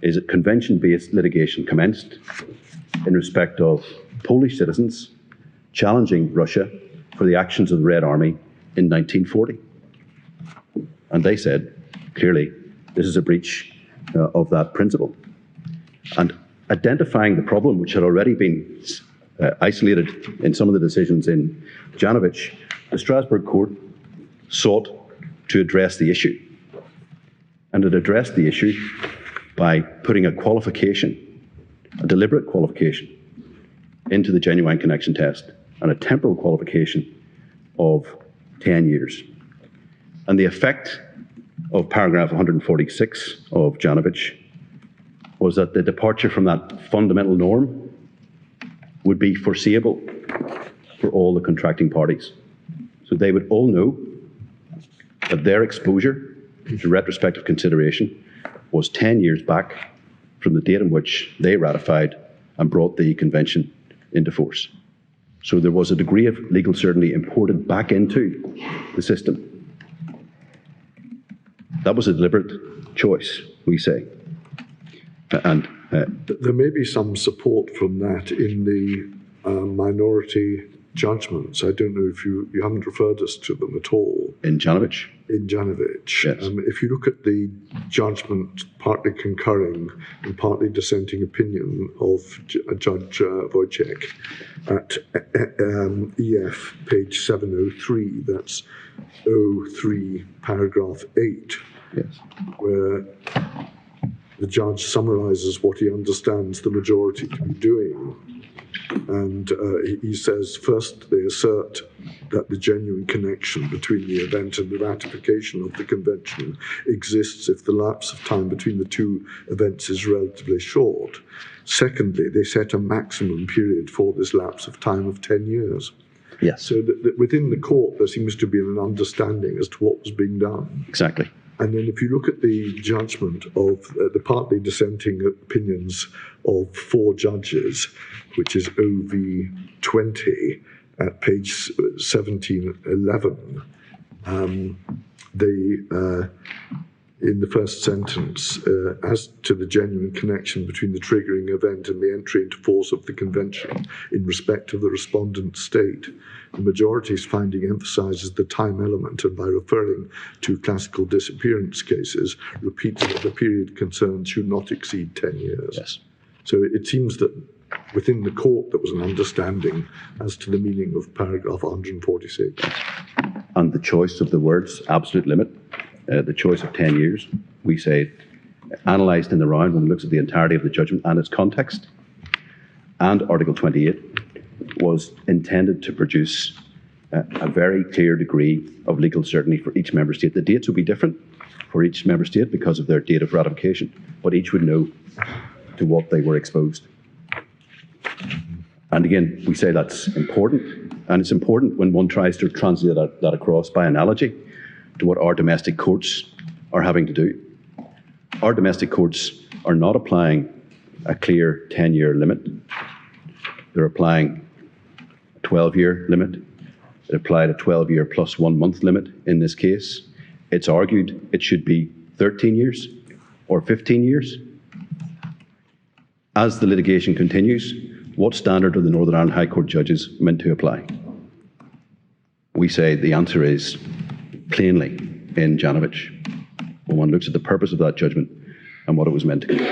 is that convention-based litigation commenced in respect of Polish citizens challenging Russia for the actions of the Red Army in 1940. And they said, clearly, this is a breach of that principle. And identifying the problem, which had already been isolated in some of the decisions in Janovic, the Strasbourg court sought to address the issue. And it addressed the issue by putting a qualification, a deliberate qualification, into the genuine connection test, and a temporal qualification of 10 years. And the effect of paragraph 146 of Janovic was that the departure from that fundamental norm would be foreseeable for all the contracting parties. So they would all know that their exposure to retrospective consideration was 10 years back from the date in which they ratified and brought the convention into force. So there was a degree of legal certainty imported back into the system. That was a deliberate choice, we say. And there may be some support from that in the minority judgments. I don't know if you haven't referred us to them at all. In Janovic? In Janovic. Yes. If you look at the judgment, partly concurring and partly dissenting opinion of Judge Wojciech at EF page 703, that's 03 paragraph 8, yes, where the judge summarises what he understands the majority to be doing. And he says, first, they assert that the genuine connection between the event and the ratification of the convention exists if the lapse of time between the two events is relatively short. Secondly, they set a maximum period for this lapse of time of 10 years. yes, So that within the court, there seems to be an understanding as to what was being done. exactly. And then if you look at the judgment of the partly dissenting opinions of 4 judges, which is OV 20 at page 1711, in the first sentence, as to the genuine connection between the triggering event and the entry into force of the convention in respect of the respondent state, the majority's finding emphasises the time element, and by referring to classical disappearance cases, repeats that the period concerned should not exceed 10 years. Yes. So it seems that within the court there was an understanding as to the meaning of paragraph 146. And the choice of the words, absolute limit, the choice of 10 years, we say, analysed in the round when it looks at the entirety of the judgment and its context, and Article 28, was intended to produce a very clear degree of legal certainty for each member state. The dates would be different for each member state because of their date of ratification, but each would know to what they were exposed. And again, we say that's important, and it's important when one tries to translate that across by analogy to what our domestic courts are having to do. Our domestic courts are not applying a clear 10-year limit. They're applying a 12-year limit. It applied a 12-year plus 1 month limit in this case. It's argued it should be 13 years or 15 years. As the litigation continues, what standard are the Northern Ireland High Court judges meant to apply? We say the answer is plainly in Janovic, when one looks at the purpose of that judgment and what it was meant to do.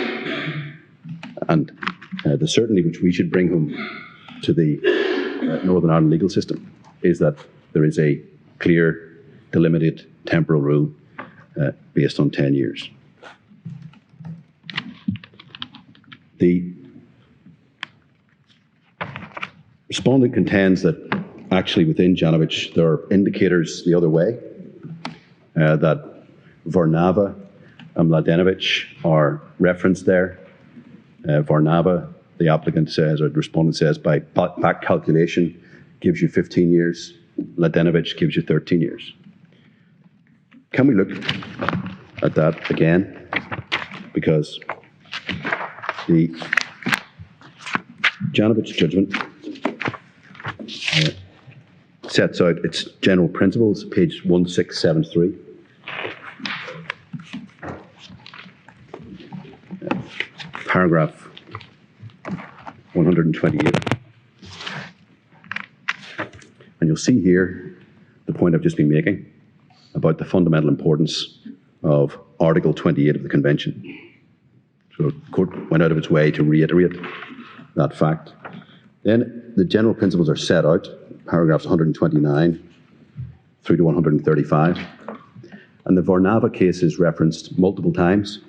And the certainty which we should bring home to the Northern Ireland legal system is that there is a clear, delimited temporal rule based on 10 years. The respondent contends that actually within Janovic there are indicators the other way, that Varnava and Mladenovic are referenced there. Varnava, the applicant says, or the respondent says, by back calculation gives you 15 years. Mladenovic gives you 13 years. Can we look at that again? Because the Janovic judgment sets out its general principles, page 1673. Paragraph 128. And you'll see here the point I've just been making about the fundamental importance of Article 28 of the Convention. So the court went out of its way to reiterate that fact. Then the general principles are set out, paragraphs 129 through to 135. And the Varnava case is referenced multiple times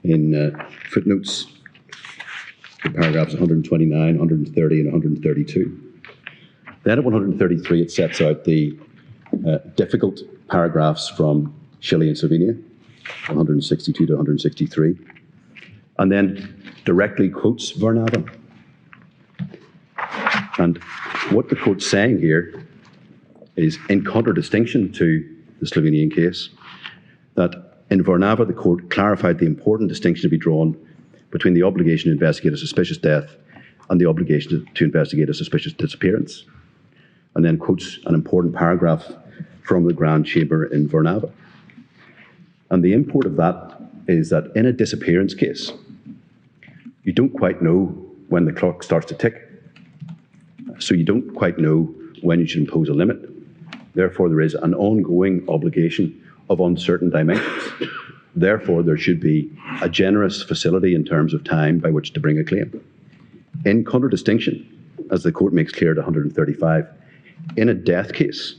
in footnotes to paragraphs 129, 130, and 132. Then at 133, it sets out the difficult paragraphs from Chile and Slovenia, 162 to 163, and then directly quotes Varnava. And what the court's saying here is, in contradistinction to the Slovenian case, that in Varnava the court clarified the important distinction to be drawn between the obligation to investigate a suspicious death and the obligation to investigate a suspicious disappearance. And then quotes an important paragraph from the Grand Chamber in Varnava. And the import of that is that in a disappearance case, you don't quite know when the clock starts to tick. So you don't quite know when you should impose a limit. Therefore, there is an ongoing obligation of uncertain dimensions. Therefore, there should be a generous facility in terms of time by which to bring a claim. In contradistinction, as the court makes clear at 135, in a death case,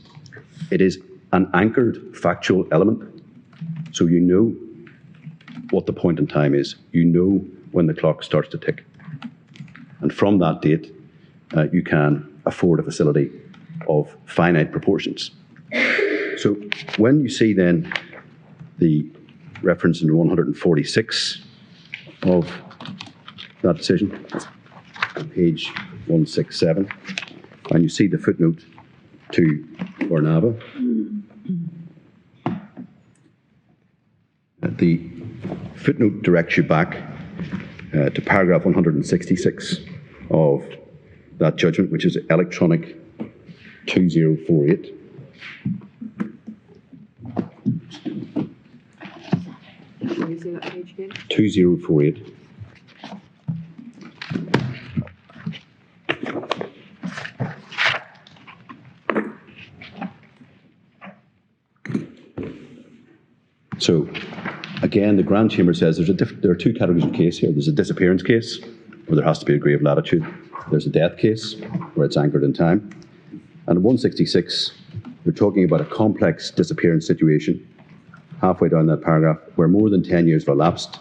it is an anchored factual element. So you know what the point in time is. You know when the clock starts to tick. And from that date, you can afford a facility of finite proportions. So when you see then the reference in 146 of that decision, page 167, and you see the footnote to Varnava, the footnote directs you back to paragraph 166 of that judgment, which is electronic 2048. Can you see that page again? 2048. So, again, the Grand Chamber says there are two categories of case here. There's a disappearance case, where there has to be a degree of latitude. There's a death case, where it's anchored in time. And in 166, they're talking about a complex disappearance situation, halfway down that paragraph, where more than 10 years have elapsed.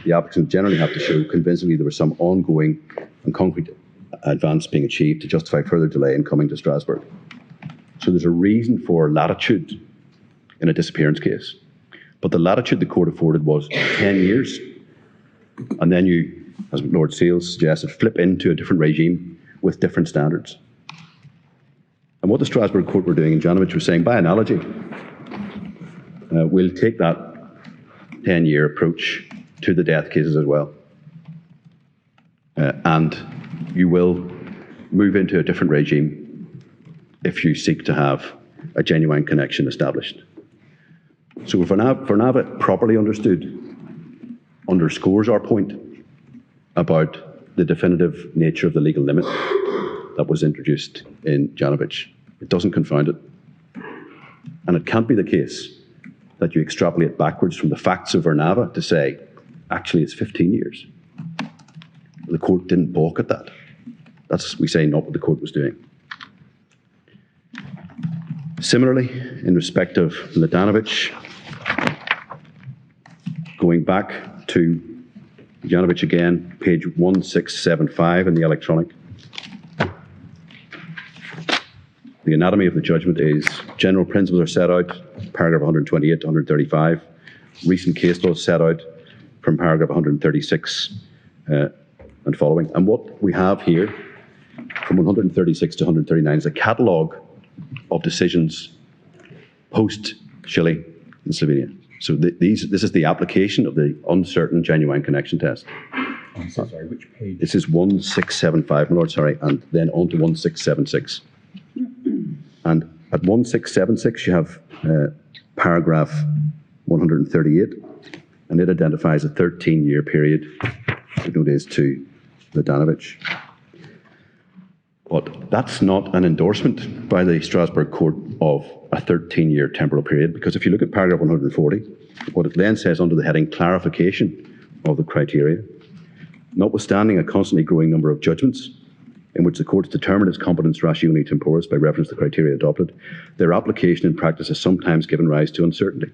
The applicant generally have to show convincingly there was some ongoing and concrete advance being achieved to justify further delay in coming to Strasbourg. So there's a reason for latitude in a disappearance case. But the latitude the court afforded was 10 years. And then you, as Lord Seales suggested, flip into a different regime with different standards. And what the Strasbourg court were doing in Janovich was saying, by analogy, we'll take that 10-year approach to the death cases as well. And you will move into a different regime if you seek to have a genuine connection established. So Varnava, properly understood, underscores our point about the definitive nature of the legal limit that was introduced in Janovich. It doesn't confound it. And it can't be the case that you extrapolate backwards from the facts of Varnava to say, actually, it's 15 years. The court didn't balk at that. That's, we say, not what the court was doing. Similarly, in respect of Mladenovic, going back to Janovich again, page 1675 in the electronic. The anatomy of the judgment is general principles are set out, paragraph 128 to 135. Recent case law is set out from paragraph 136 and following. And what we have here from 136 to 139 is a catalogue of decisions post-Chile and Slovenia. So this is the application of the uncertain genuine connection test. I'm so sorry, which page? This is 1675, my lord, sorry, and then on to 1676. And at 1676, you have paragraph 138, and it identifies a 13-year period, notice to Mladenovic. But that's not an endorsement by the Strasbourg Court of a 13-year temporal period, because if you look at paragraph 140, what it then says under the heading clarification of the criteria, notwithstanding a constantly growing number of judgments in which the court has determined its competence ratione temporis by reference to the criteria adopted, their application in practice has sometimes given rise to uncertainty,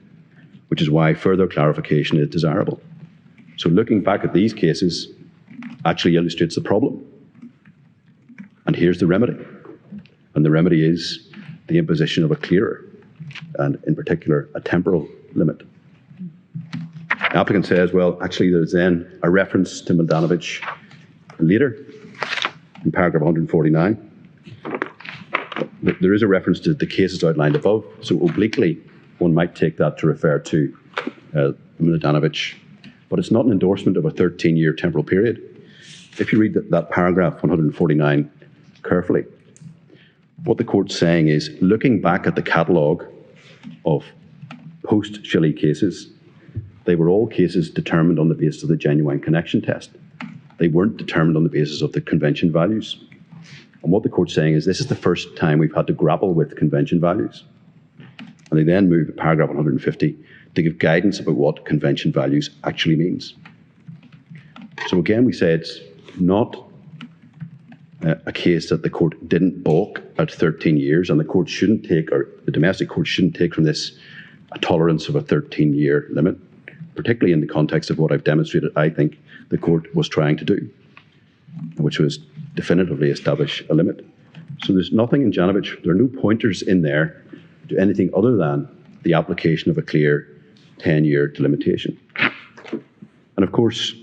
which is why further clarification is desirable. So looking back at these cases actually illustrates the problem. And here's the remedy. And the remedy is the imposition of a clearer, and in particular, a temporal limit. The applicant says, well, actually there's then a reference to Mladenovic later in paragraph 149. There is a reference to the cases outlined above, so obliquely one might take that to refer to Mladenovic, but it's not an endorsement of a 13-year temporal period. If you read that paragraph 149 carefully, what the court's saying is, looking back at the catalogue of post-Chile cases, they were all cases determined on the basis of the genuine connection test. They weren't determined on the basis of the convention values. And what the court's saying is, this is the first time we've had to grapple with convention values. And they then move to paragraph 150 to give guidance about what convention values actually means. So again, we say it's not a case that the court didn't balk at 13 years, and the court shouldn't take, or the domestic court shouldn't take from this a tolerance of a 13-year limit, particularly in the context of what I've demonstrated I think the court was trying to do, which was definitively establish a limit. So there's nothing in Janovic, there are no pointers in there to anything other than the application of a clear 10-year delimitation. And of course,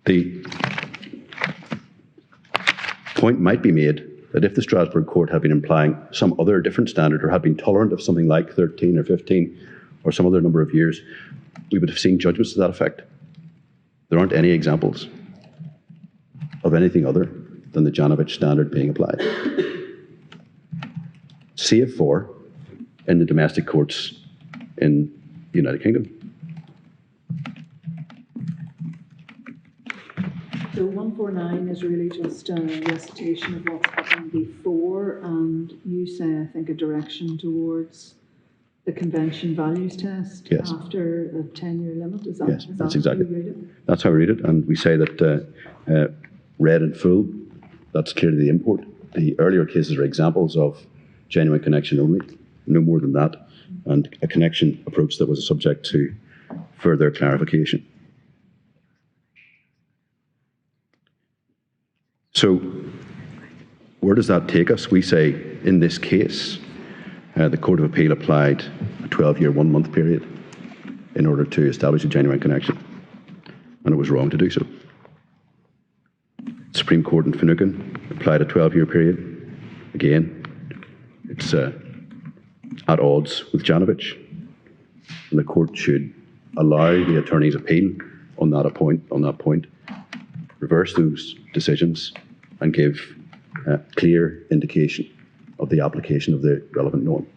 the point might be made that if the Strasbourg Court had been implying some other different standard, or had been tolerant of something like 13 or 15 or some other number of years, we would have seen judgments to that effect. There aren't any examples of anything other than the Janovic standard being applied. Save for in the domestic courts in the United Kingdom. So 149 is really just a recitation of what's happened before, and you say, I think, a direction towards the convention values test after a 10-year limit. Is that, yes, is that's that exactly. how you read it? That's how I read it, and we say that read in full, that's clearly the import. The earlier cases are examples of genuine connection only, no more than that, and a connection approach that was subject to further clarification. So where does that take us? We say, in this case, the Court of Appeal applied a 12-year, 1-month period in order to establish a genuine connection, and it was wrong to do so. Supreme Court in Finucane applied a 12-year period. Again, it's at odds with Janovic, and the court should allow the attorney's appeal on that point, reverse those decisions, and give a clear indication of the application of the relevant norm.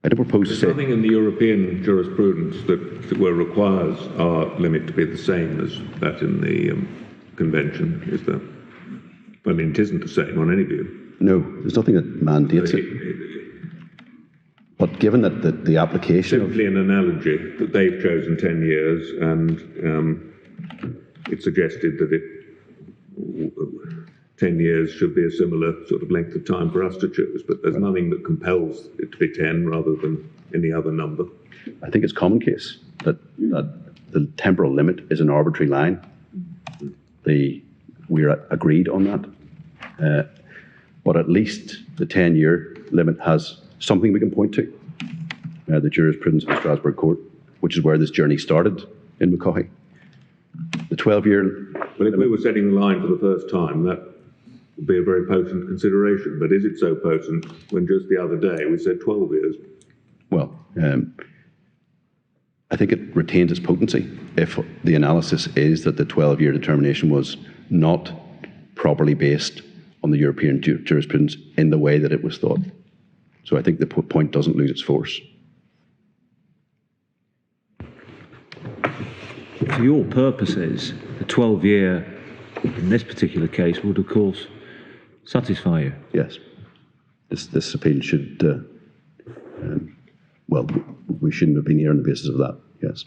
I don't propose to say... There's nothing in the European jurisprudence that requires our limit to be the same as that in the Convention, is there? I mean, it isn't the same on any view. No, there's nothing that mandates it. But given that the application... Simply an analogy that they've chosen 10 years, and it suggested that 10 years should be a similar sort of length of time for us to choose, but there's nothing that compels it to be 10 rather than any other number. I think it's common case that the temporal limit is an arbitrary line. We're agreed on that. But at least the 10-year limit has something we can point to. The jurisprudence of the Strasbourg Court, which is where this journey started in McCaughey. The 12-year... Well, if we were setting the line for the first time, that would be a very potent consideration. But is it so potent when just the other day we said 12 years? Well, I think it retains its potency if the analysis is that the 12-year determination was not properly based on on the European jurisprudence in the way that it was thought. So I think the point doesn't lose its force. For your purposes, the 12-year in this particular case would, of course, satisfy you. Yes. This appeal should, well, we shouldn't have been here on the basis of that, yes.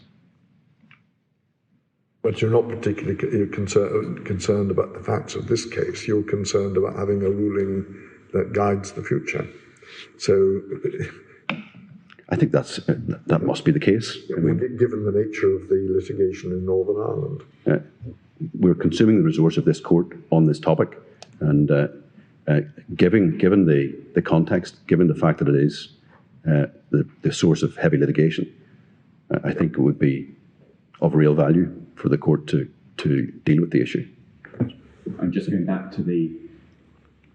But you're not particularly concerned about the facts of this case. You're concerned about having a ruling that guides the future. So, I think that must be the case. I mean, given the nature of the litigation in Northern Ireland, we're consuming the resource of this court on this topic, and given the context, given the fact that it is the source of heavy litigation, I think it would be of real value for the court to deal with the issue. I'm just going back to the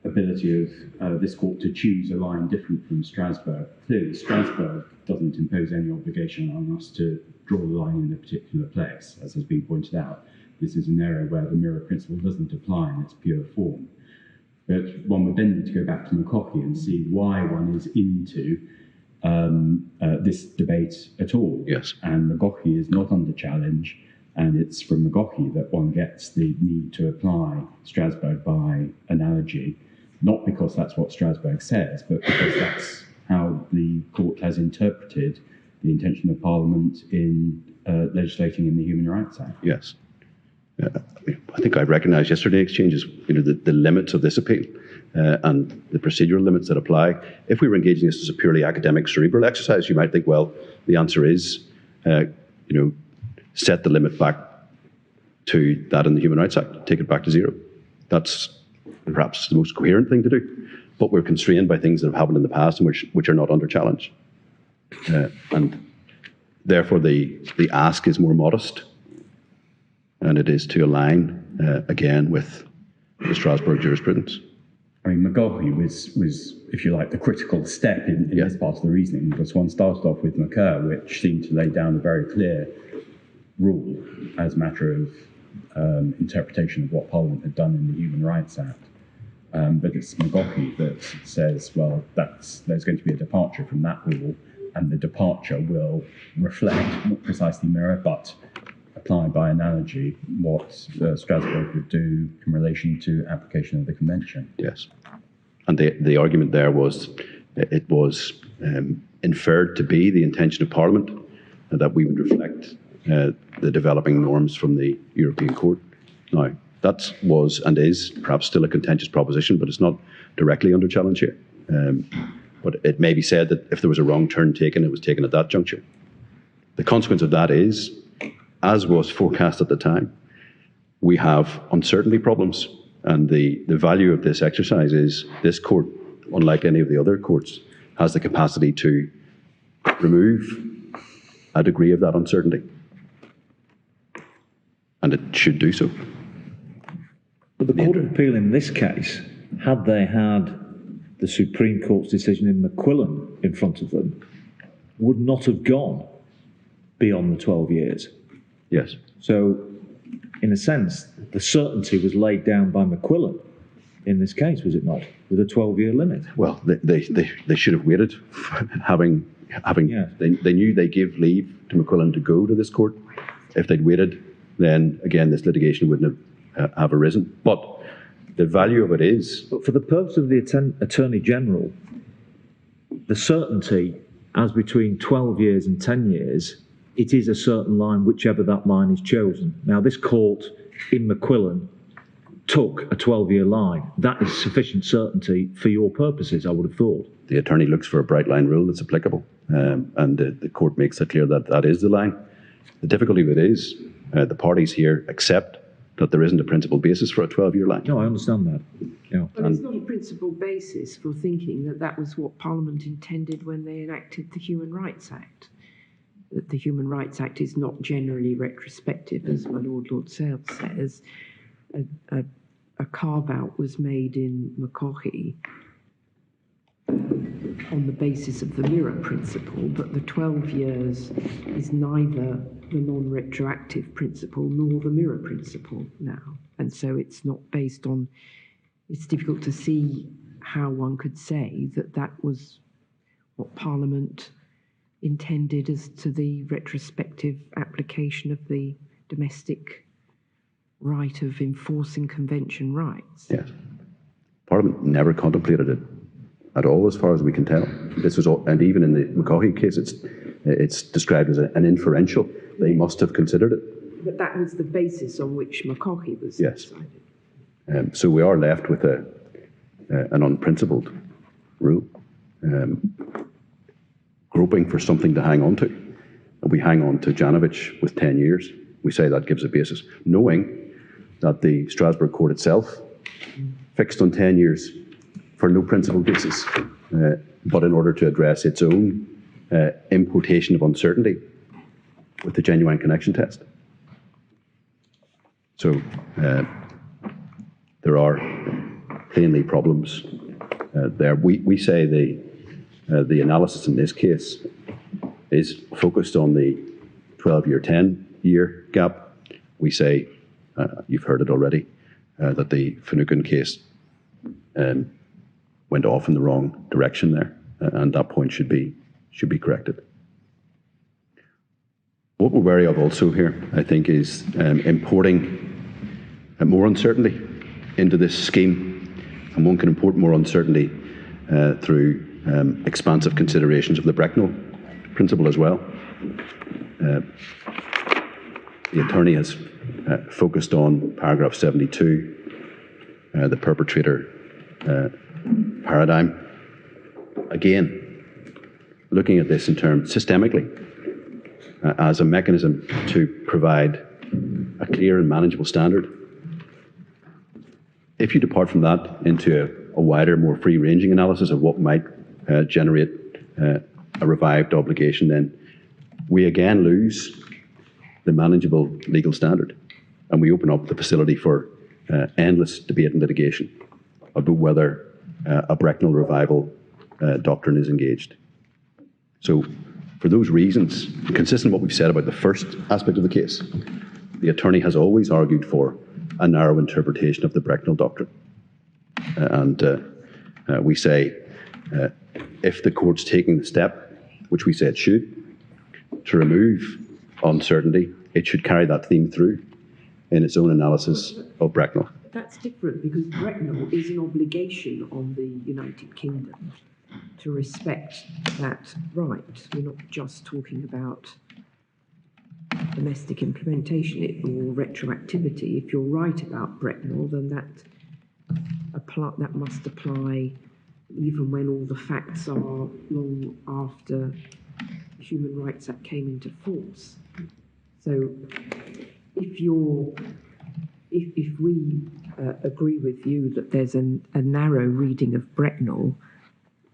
ability of this court to choose a line different from Strasbourg. Clearly, Strasbourg doesn't impose any obligation on us to draw the line in a particular place, as has been pointed out. This is an area where the mirror principle doesn't apply in its pure form. But one would then need to go back to McCaughey and see why one is into this debate at all. Yes. And McCaughey is not under challenge, and it's from McCaughey that one gets the need to apply Strasbourg by analogy, not because that's what Strasbourg says, but because that's how the court has interpreted the intention of Parliament in legislating in the Human Rights Act. Yes. I think I recognised yesterday exchanges, the limits of this appeal and the procedural limits that apply. If we were engaging this as a purely academic cerebral exercise, you might think, well, the answer is, set the limit back to that in the Human Rights Act, take it back to zero. That's perhaps the most coherent thing to do. But we're constrained by things that have happened in the past and which are not under challenge. And therefore the ask is more modest, and it is to align, again, with the Strasbourg jurisprudence. I mean, McCaughey was, if you like, the critical step in this part of the reasoning, because one started off with McCurr, which seemed to lay down a very clear rule as a matter of interpretation of what Parliament had done in the Human Rights Act. But it's McCaughey that says, well, there's going to be a departure from that rule, and the departure will reflect, not precisely mirror, but apply by analogy what Strasbourg would do in relation to application of the Convention. Yes. And the argument there was, it was inferred to be the intention of Parliament that we would reflect the developing norms from the European Court. Now, that was and is perhaps still a contentious proposition, but it's not directly under challenge here. But it may be said that if there was a wrong turn taken, it was taken at that juncture. The consequence of that is, as was forecast at the time, we have uncertainty problems. And the value of this exercise is this court, unlike any of the other courts, has the capacity to remove a degree of that uncertainty. And it should do so. But the Court of Appeal in this case, had they had the Supreme Court's decision in McQuillan in front of them, would not have gone beyond the 12 years. Yes. So, in a sense, the certainty was laid down by McQuillan in this case, was it not, with a 12-year limit? Well, they should have waited, having Yeah. they knew they gave leave to McQuillan to go to this court. If they'd waited, then again this litigation wouldn't have arisen. But the value of it is. But for the purpose of the Attorney General, the certainty as between 12 years and 10 years, it is a certain line, whichever that line is chosen. Now, this court in McQuillan took a 12-year line. That is sufficient certainty for your purposes, I would have thought. The attorney looks for a bright line rule that's applicable, and the court makes it clear that that is the line. The difficulty of it is the parties here accept that there isn't a principal basis for a 12-year line. No, I understand that. Yeah. But it's not a principal basis for thinking that that was what Parliament intended when they enacted the Human Rights Act. That the Human Rights Act is not generally retrospective, as my Lord Sales says. A carve-out was made in McCaughey on the basis of the mirror principle, but the 12 years is neither the non-retroactive principle nor the mirror principle now. And so it's not based on it's difficult to see how one could say that that was what Parliament intended as to the retrospective application of the domestic right of enforcing convention rights. Yes. Parliament never contemplated it at all, as far as we can tell. This was all, and even in the McCaughey case, it's described as an inferential. They must have considered it. But that was the basis on which McCaughey was decided. So we are left with an unprincipled rule, groping for something to hang on to. And we hang on to Janovich with 10 years. We say that gives a basis, knowing that the Strasbourg court itself fixed on 10 years for no principled basis, but in order to address its own imputation of uncertainty with the genuine connection test. So there are plainly problems there. We say the analysis in this case is focused on the 12-year, 10-year gap. We say, you've heard it already, that the Finucane case went off in the wrong direction there, and that point should be corrected. What we're wary of also here, I think, is importing more uncertainty into this scheme, and one can import more uncertainty through expansive considerations of the Brecknell principle as well. The attorney has focused on paragraph 72, the perpetrator paradigm. Again, looking at this in terms systemically as a mechanism to provide a clear and manageable standard. If you depart from that into a wider, more free-ranging analysis of what might generate a revived obligation, then we again lose the manageable legal standard, and we open up the facility for endless debate and litigation about whether a Brecknell revival doctrine is engaged. So, for those reasons, consistent with what we've said about the first aspect of the case, the attorney has always argued for a narrow interpretation of the Brecknell doctrine. We say, if the court's taking the step, which we say it should, to remove uncertainty, it should carry that theme through in its own analysis of Brecknell. That's different because Brecknell is an obligation on the United Kingdom to respect that right. We're not just talking about domestic implementation or retroactivity. If you're right about Brecknell, then that must apply even when all the facts are long after the Human Rights Act came into force. So if we agree with you that there's a narrow reading of Brecknell,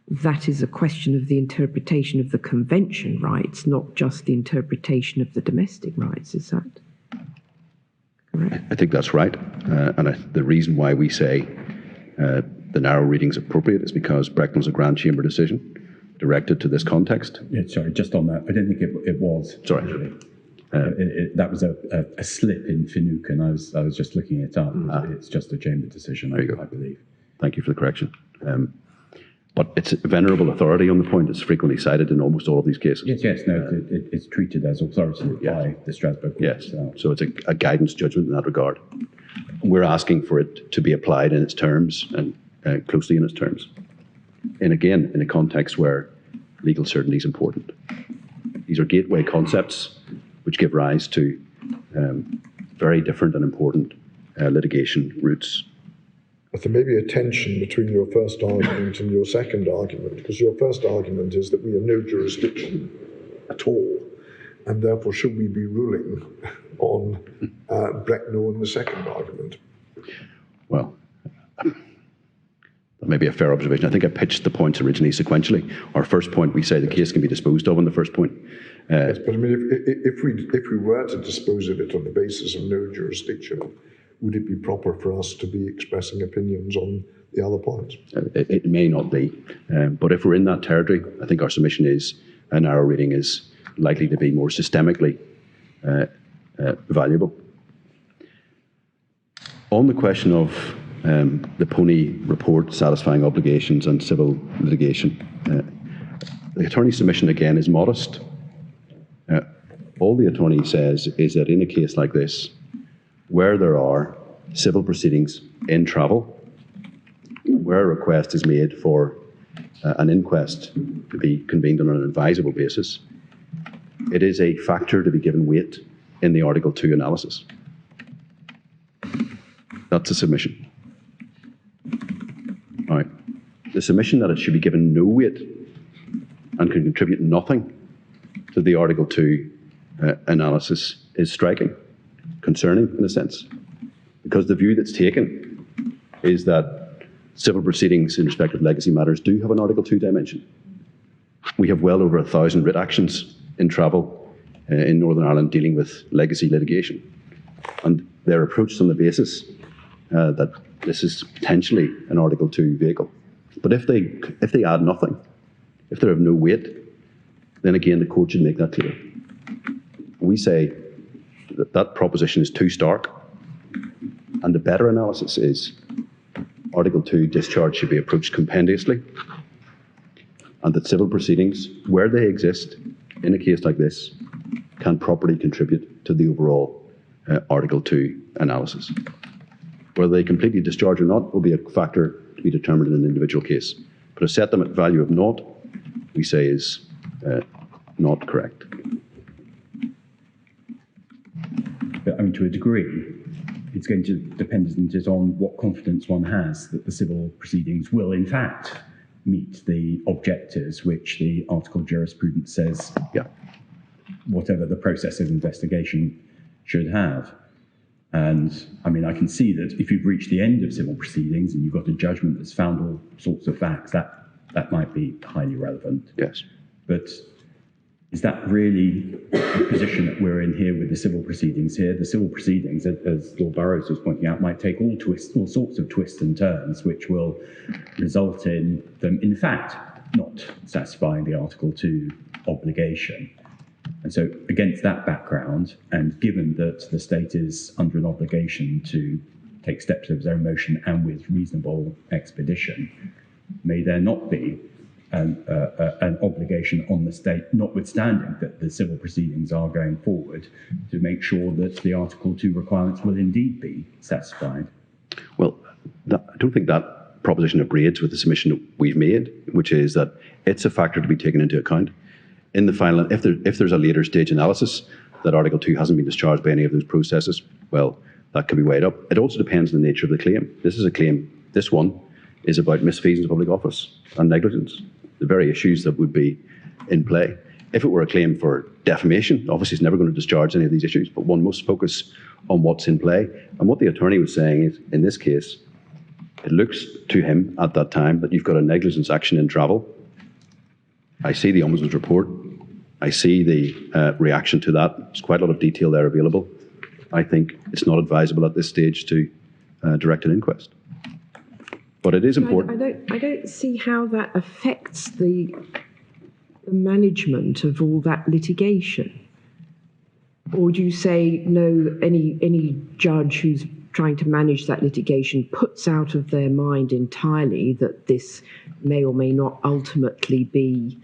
that is a question of the interpretation of the convention rights, not just the interpretation of the domestic rights. Is that correct? I think that's right. The reason why we say the narrow reading is appropriate is because Brecknell's a Grand Chamber decision directed to this context. Yeah, sorry, just on that, I don't think it was. Sorry. That was a slip in Finucane. I was just looking it up. It's just a chamber decision, I believe. Thank you for the correction. But it's a venerable authority on the point. It's frequently cited in almost all of these cases. Yes, it's treated as authoritative by the Strasbourg Court. Yes, so it's a guidance judgment in that regard. We're asking for it to be applied in its terms and closely in its terms. And again, in a context where legal certainty is important. These are gateway concepts which give rise to very different and important litigation routes. But there may be a tension between your first argument and your second argument, because your first argument is that we have no jurisdiction at all, and therefore should we be ruling on Brecknell in the second argument? Well, that may be a fair observation. I think I pitched the points originally sequentially. Our first point, we say the case can be disposed of on the first point. Yes, but I mean, if we were to dispose of it on the basis of no jurisdiction, would it be proper for us to be expressing opinions on the other points? It may not be, but if we're in that territory, I think our submission is a narrow reading is likely to be more systemically valuable. On the question of the Pony report, satisfying obligations and civil litigation. The attorney's submission again is modest. All the attorney says is that in a case like this, where there are civil proceedings in travel, where a request is made for an inquest to be convened on an advisable basis, it is a factor to be given weight in the Article 2 analysis. That's a submission. All right. The submission that it should be given no weight and can contribute nothing to the Article 2 analysis is striking, concerning in a sense, because the view that's taken is that civil proceedings in respect of legacy matters do have an Article 2 dimension. We have well over 1,000 writ actions in travel in Northern Ireland dealing with legacy litigation, and they're approached on the basis that this is potentially an Article 2 vehicle. But if they add nothing, if they have no weight, then again the court should make that clear. We say that that proposition is too stark, and the better analysis is Article 2 discharge should be approached compendiously, and that civil proceedings, where they exist in a case like this, can properly contribute to the overall Article 2 analysis. Whether they completely discharge or not will be a factor to be determined in an individual case. But to set them at value of naught, we say is not correct. But I mean, to a degree, it's going to depend on what confidence one has that the civil proceedings will, in fact, meet the objectives which the article of jurisprudence says, whatever the process of investigation should have. And I mean, I can see that if you've reached the end of civil proceedings and you've got a judgment that's found all sorts of facts, that might be highly relevant. Yes. But is that really the position that we're in here with the civil proceedings here? The civil proceedings, as Lord Burrows was pointing out, might take all sorts of twists and turns, which will result in them, in fact, not satisfying the Article 2 obligation. And so against that background, and given that the state is under an obligation to take steps of its own motion and with reasonable expedition, may there not be an obligation on the state, notwithstanding that the civil proceedings are going forward, to make sure that the Article 2 requirements will indeed be satisfied? Well, I don't think that proposition agrees with the submission that we've made, which is that it's a factor to be taken into account. In the final, if there's a later stage analysis that Article 2 hasn't been discharged by any of those processes, well, that can be weighed up. It also depends on the nature of the claim. This is a claim, this one is about misfeasance of public office and negligence, the very issues that would be in play. If it were a claim for defamation, obviously it's never going to discharge any of these issues, but one must focus on what's in play. And what the attorney was saying is, in this case, it looks to him at that time that you've got a negligence action in travel. I see the Ombudsman's report. I see the reaction to that. There's quite a lot of detail there available. I think it's not advisable at this stage to direct an inquest. But it is important. I don't see how that affects the management of all that litigation. Or would you say, no, any judge who's trying to manage that litigation puts out of their mind entirely that this may or may not ultimately be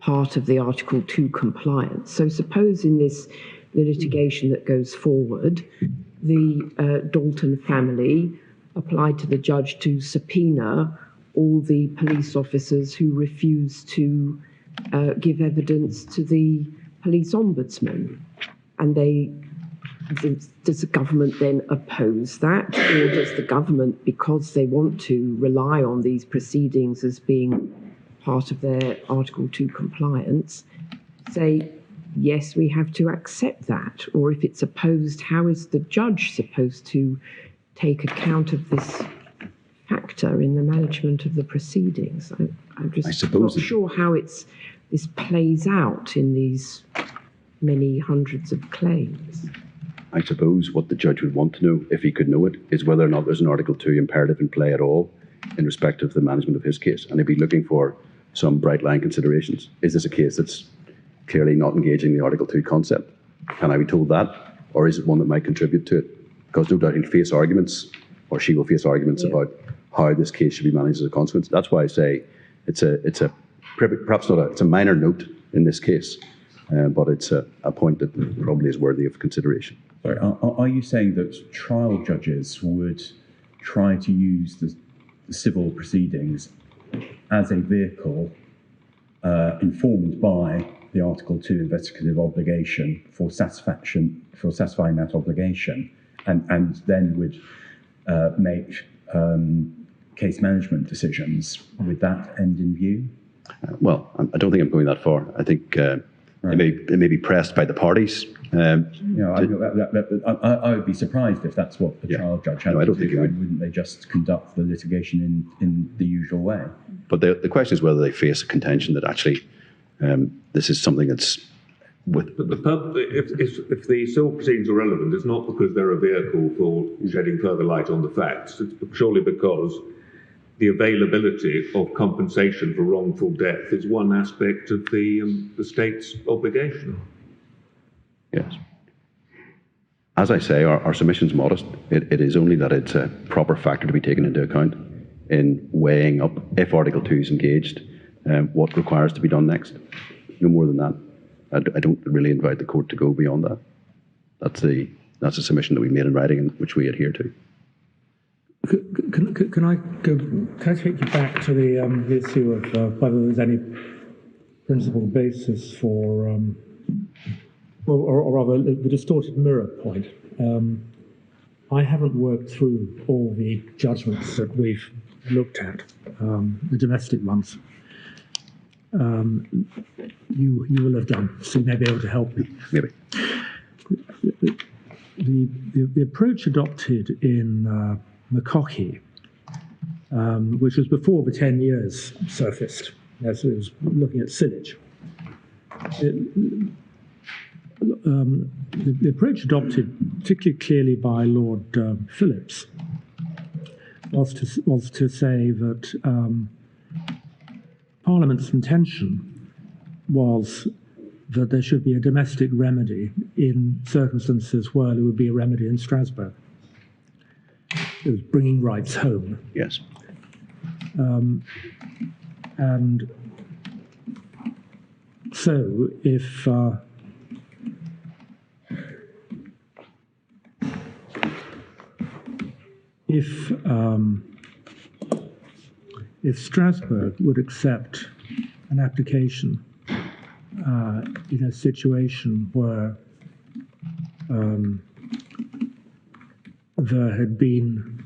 part of the Article 2 compliance? So suppose in the litigation that goes forward, the Dalton family applied to the judge to subpoena all the police officers who refused to give evidence to the police ombudsman. And does the government then oppose that? Or does the government, because they want to rely on these proceedings as being part of their Article 2 compliance, say, yes, we have to accept that? Or if it's opposed, how is the judge supposed to take account of this factor in the management of the proceedings? I'm just not sure how this plays out in these many hundreds of claims. I suppose what the judge would want to know, if he could know it, is whether or not there's an Article 2 imperative in play at all in respect of the management of his case. And he'd be looking for some bright line considerations. Is this a case that's clearly not engaging the Article 2 concept? Can I be told that? Or is it one that might contribute to it? Because no doubt he'll face arguments or she will face arguments about how this case should be managed as a consequence. That's why I say it's a perhaps not it's a minor note in this case, but it's a point that probably is worthy of consideration. Sorry, are you saying that trial judges would try to use the civil proceedings as a vehicle informed by the Article 2 investigative obligation for satisfying that obligation, and then would make case management decisions with that end in view? Well, I don't think I'm going that far. I think it may be pressed by the parties. I would be surprised if that's what the trial judge had. No, I don't think it would. Wouldn't they just conduct the litigation in the usual way? But the question is whether they face a contention that actually this is something that's with. But if the civil proceedings are relevant, it's not because they're a vehicle for shedding further light on the facts. It's surely because the availability of compensation for wrongful death is one aspect of the state's obligation. Yes. As I say, our submission's modest. It is only that it's a proper factor to be taken into account in weighing up, if Article 2 is engaged, what requires to be done next. No more than that. I don't really invite the court to go beyond that. That's a submission that we made in writing and which we adhere to. Can I take you back to the issue of whether there's any principal basis for, or rather, the distorted mirror point? I haven't worked through all the judgments that we've looked at, the domestic ones. You will have done, so you may be able to help me. Maybe. The approach adopted in McCaughey, which was before the 10 years surfaced, as it was looking at sillage. The approach adopted, particularly clearly by Lord Phillips, was to say that Parliament's intention was that there should be a domestic remedy in circumstances where there would be a remedy in Strasbourg. It was bringing rights home. Yes. And so if Strasbourg would accept an application in a situation where there had been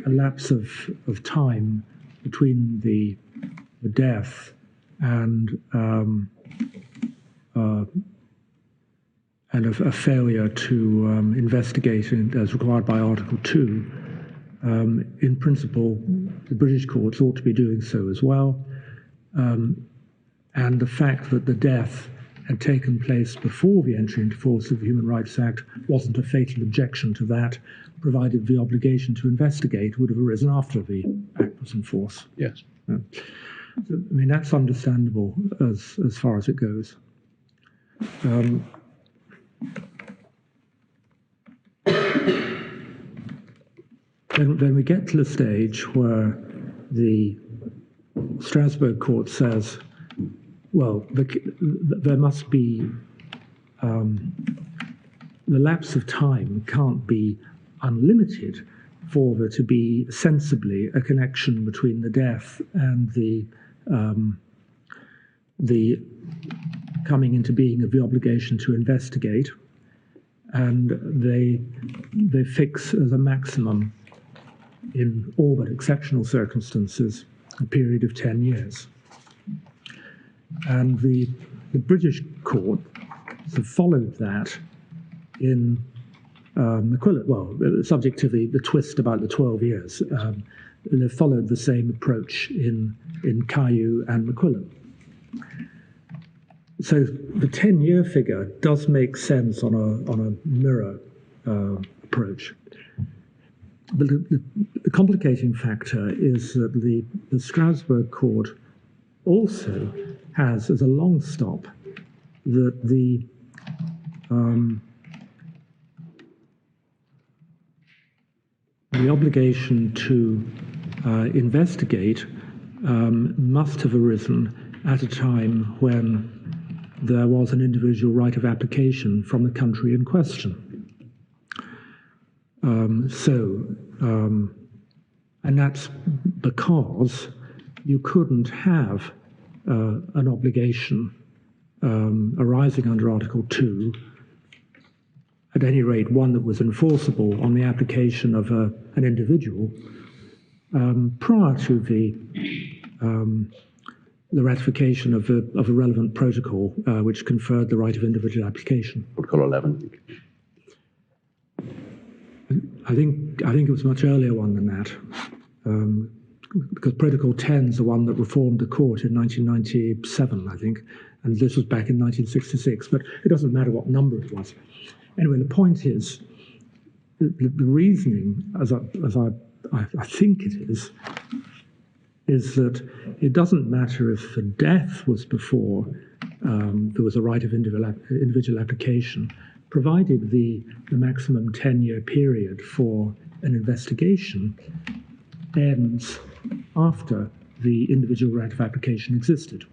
a lapse of time between the death and a failure to investigate as required by Article 2, in principle, the British courts ought to be doing so as well. And the fact that the death had taken place before the entry into force of the Human Rights Act wasn't a fatal objection to that, provided the obligation to investigate would have arisen after the Act was in force. Yes. So, I mean, that's understandable as far as it goes. Then we get to the stage where the Strasbourg court says, well, there must be, the lapse of time can't be unlimited for there to be sensibly a connection between the death and the coming into being of the obligation to investigate, and they fix as a maximum in all but exceptional circumstances a period of 10 years. And the British court have followed that in McQuillan, well, subject to the twist about the 12 years. They've followed the same approach in Caillou and McQuillan. So the 10-year figure does make sense on a mirror approach. But the complicating factor is that the Strasbourg court also has as a long stop that the the obligation to investigate must have arisen at a time when there was an individual right of application from the country in question. And that's because you couldn't have an obligation arising under Article 2, at any rate one that was enforceable on the application of an individual, prior to the ratification of a relevant protocol which conferred the right of individual application. Protocol 11. I think it was a much earlier one than that, because Protocol 10 is the one that reformed the court in 1997, I think, and this was back in 1966. But it doesn't matter what number it was. Anyway, the point is, the reasoning, as I think it is that it doesn't matter if the death was before there was a right of individual application, provided the maximum 10-year period for an investigation ends after the individual right of application existed.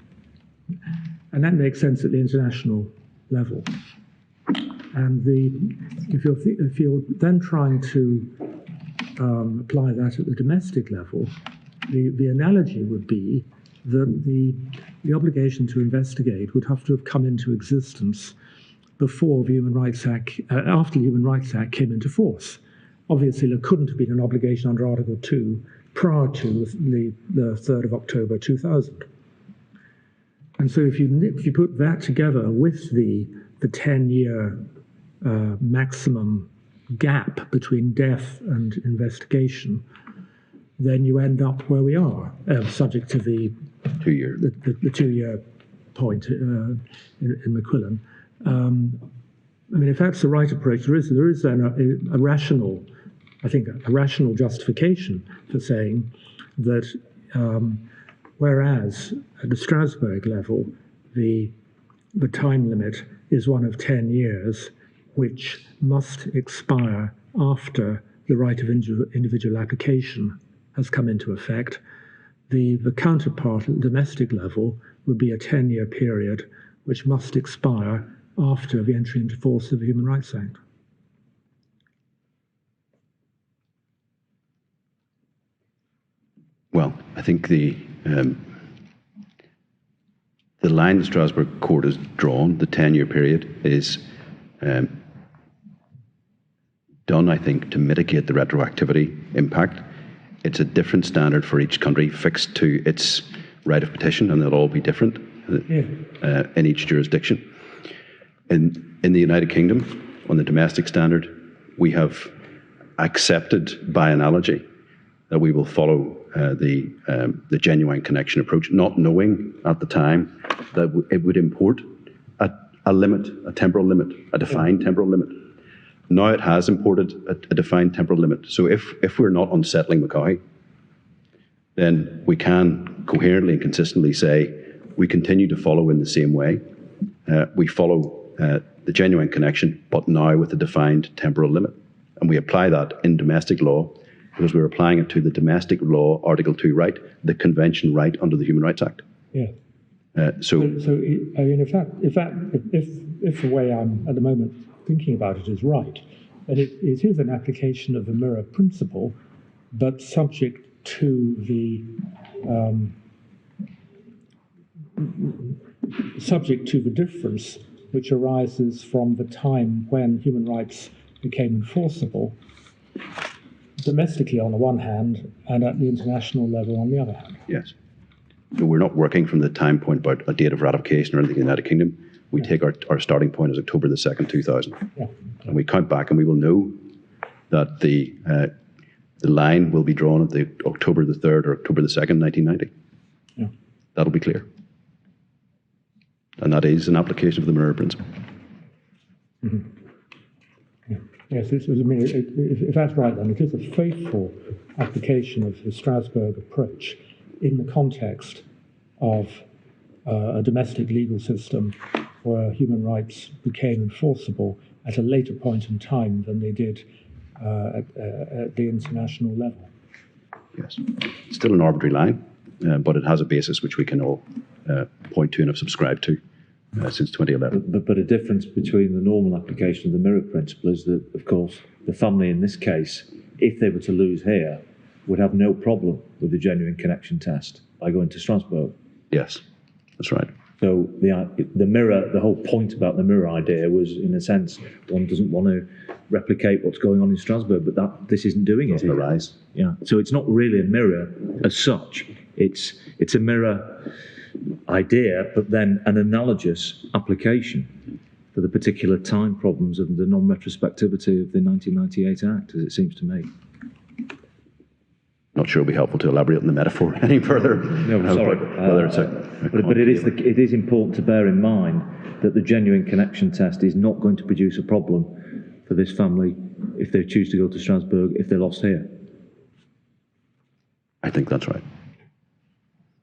And that makes sense at the international level. And if you're then trying to apply that at the domestic level, the analogy would be that the obligation to investigate would have to have come into existence before the Human Rights Act, after the Human Rights Act came into force. Obviously, there couldn't have been an obligation under Article 2 prior to the 3rd of October 2000. And so if you put that together with the 10-year maximum gap between death and investigation, then you end up where we are, subject to the 2-year. The 2-year point in McQuillan. I mean, if that's the right approach, there is then a rational, I think, a rational justification for saying that whereas at the Strasbourg level, the time limit is one of 10 years, which must expire after the right of individual application has come into effect, the counterpart at the domestic level would be a 10-year period which must expire after the entry into force of the Human Rights Act. Well, I think the line the Strasbourg Court has drawn, the 10-year period, is done, I think, to mitigate the retroactivity impact. It's a different standard for each country fixed to its right of petition, and they'll all be different in each jurisdiction. In the United Kingdom, on the domestic standard, we have accepted by analogy that we will follow the genuine connection approach, not knowing at the time that it would import a limit, a temporal limit, a defined temporal limit. Now it has imported a defined temporal limit. So if we're not unsettling Macaulay, then we can coherently and consistently say we continue to follow in the same way. We follow the genuine connection, but now with a defined temporal limit. And we apply that in domestic law because we're applying it to the domestic law, Article 2 right, the convention right under the Human Rights Act. Yeah. So I mean, if the way I'm at the moment thinking about it is right, then it is an application of the mirror principle, but subject to the difference which arises from the time when human rights became enforceable, domestically on the one hand, and at the international level on the other hand. Yes. So we're not working from the time point about a date of ratification or anything in the United Kingdom. We take our starting point as October the 2nd, 2000. Yeah. And we count back and we will know that the line will be drawn at the October the 3rd or October the 2nd, 1990. Yeah. That'll be clear. And that is an application of the mirror principle. Mm-hmm. Yeah. Yes, I mean, if that's right, then it is a faithful application of the Strasbourg approach in the context of a domestic legal system where human rights became enforceable at a later point in time than they did at the international level. Yes. Still an arbitrary line, but it has a basis which we can all point to and have subscribed to since 2011. But a difference between the normal application of the mirror principle is that, of course, the family in this case, if they were to lose here, would have no problem with the genuine connection test by going to Strasbourg. Yes, that's right. So the mirror, the whole point about the mirror idea was, in a sense, one doesn't want to replicate what's going on in Strasbourg, but this isn't doing it. Doesn't arise. Yeah. So it's not really a mirror as such. It's a mirror idea, but then an analogous application for the particular time problems of the non-retrospectivity of the 1998 Act, as it seems to me. Not sure it'll be helpful to elaborate on the metaphor any further. No, sorry. Whether it's but it is important to bear in mind that the genuine connection test is not going to produce a problem for this family if they choose to go to Strasbourg if they're lost here. I think that's right.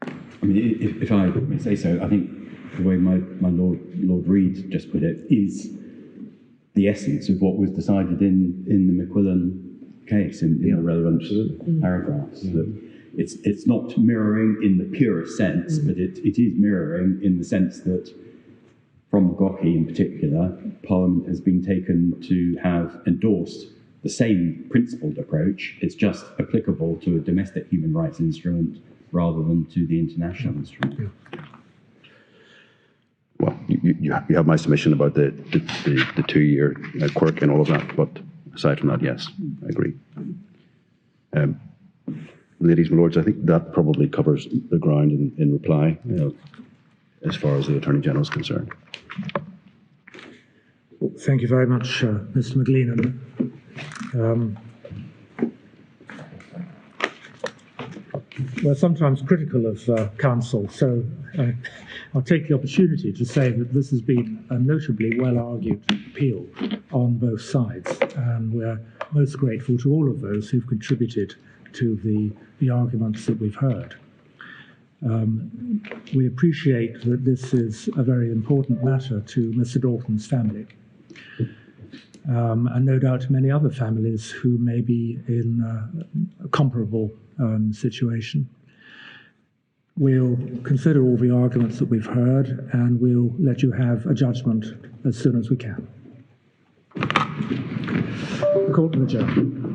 I mean, if I may say so, I think the way my Lord Reid just put it is the essence of what was decided in the McQuillan case in the relevant paragraphs. That it's not mirroring in the purest sense, but it is mirroring in the sense that from McGaughey in particular, Parliament has been taken to have endorsed the same principled approach. It's just applicable to a domestic human rights instrument rather than to the international instrument. Well, you have my submission about the 2-year quirk and all of that, but aside from that, yes, I agree. Ladies and lords, I think that probably covers the ground in reply as far as the Attorney General is concerned. Well, thank you very much, Mr. McGleenan. We're sometimes critical of counsel, so I'll take the opportunity to say that this has been a notably well-argued appeal on both sides, and we're most grateful to all of those who've contributed to the arguments that we've heard. We appreciate that this is a very important matter to Mr. Dalton's family, and no doubt many other families who may be in a comparable situation. We'll consider all the arguments that we've heard, and we'll let you have a judgment as soon as we can. The court will adjourn.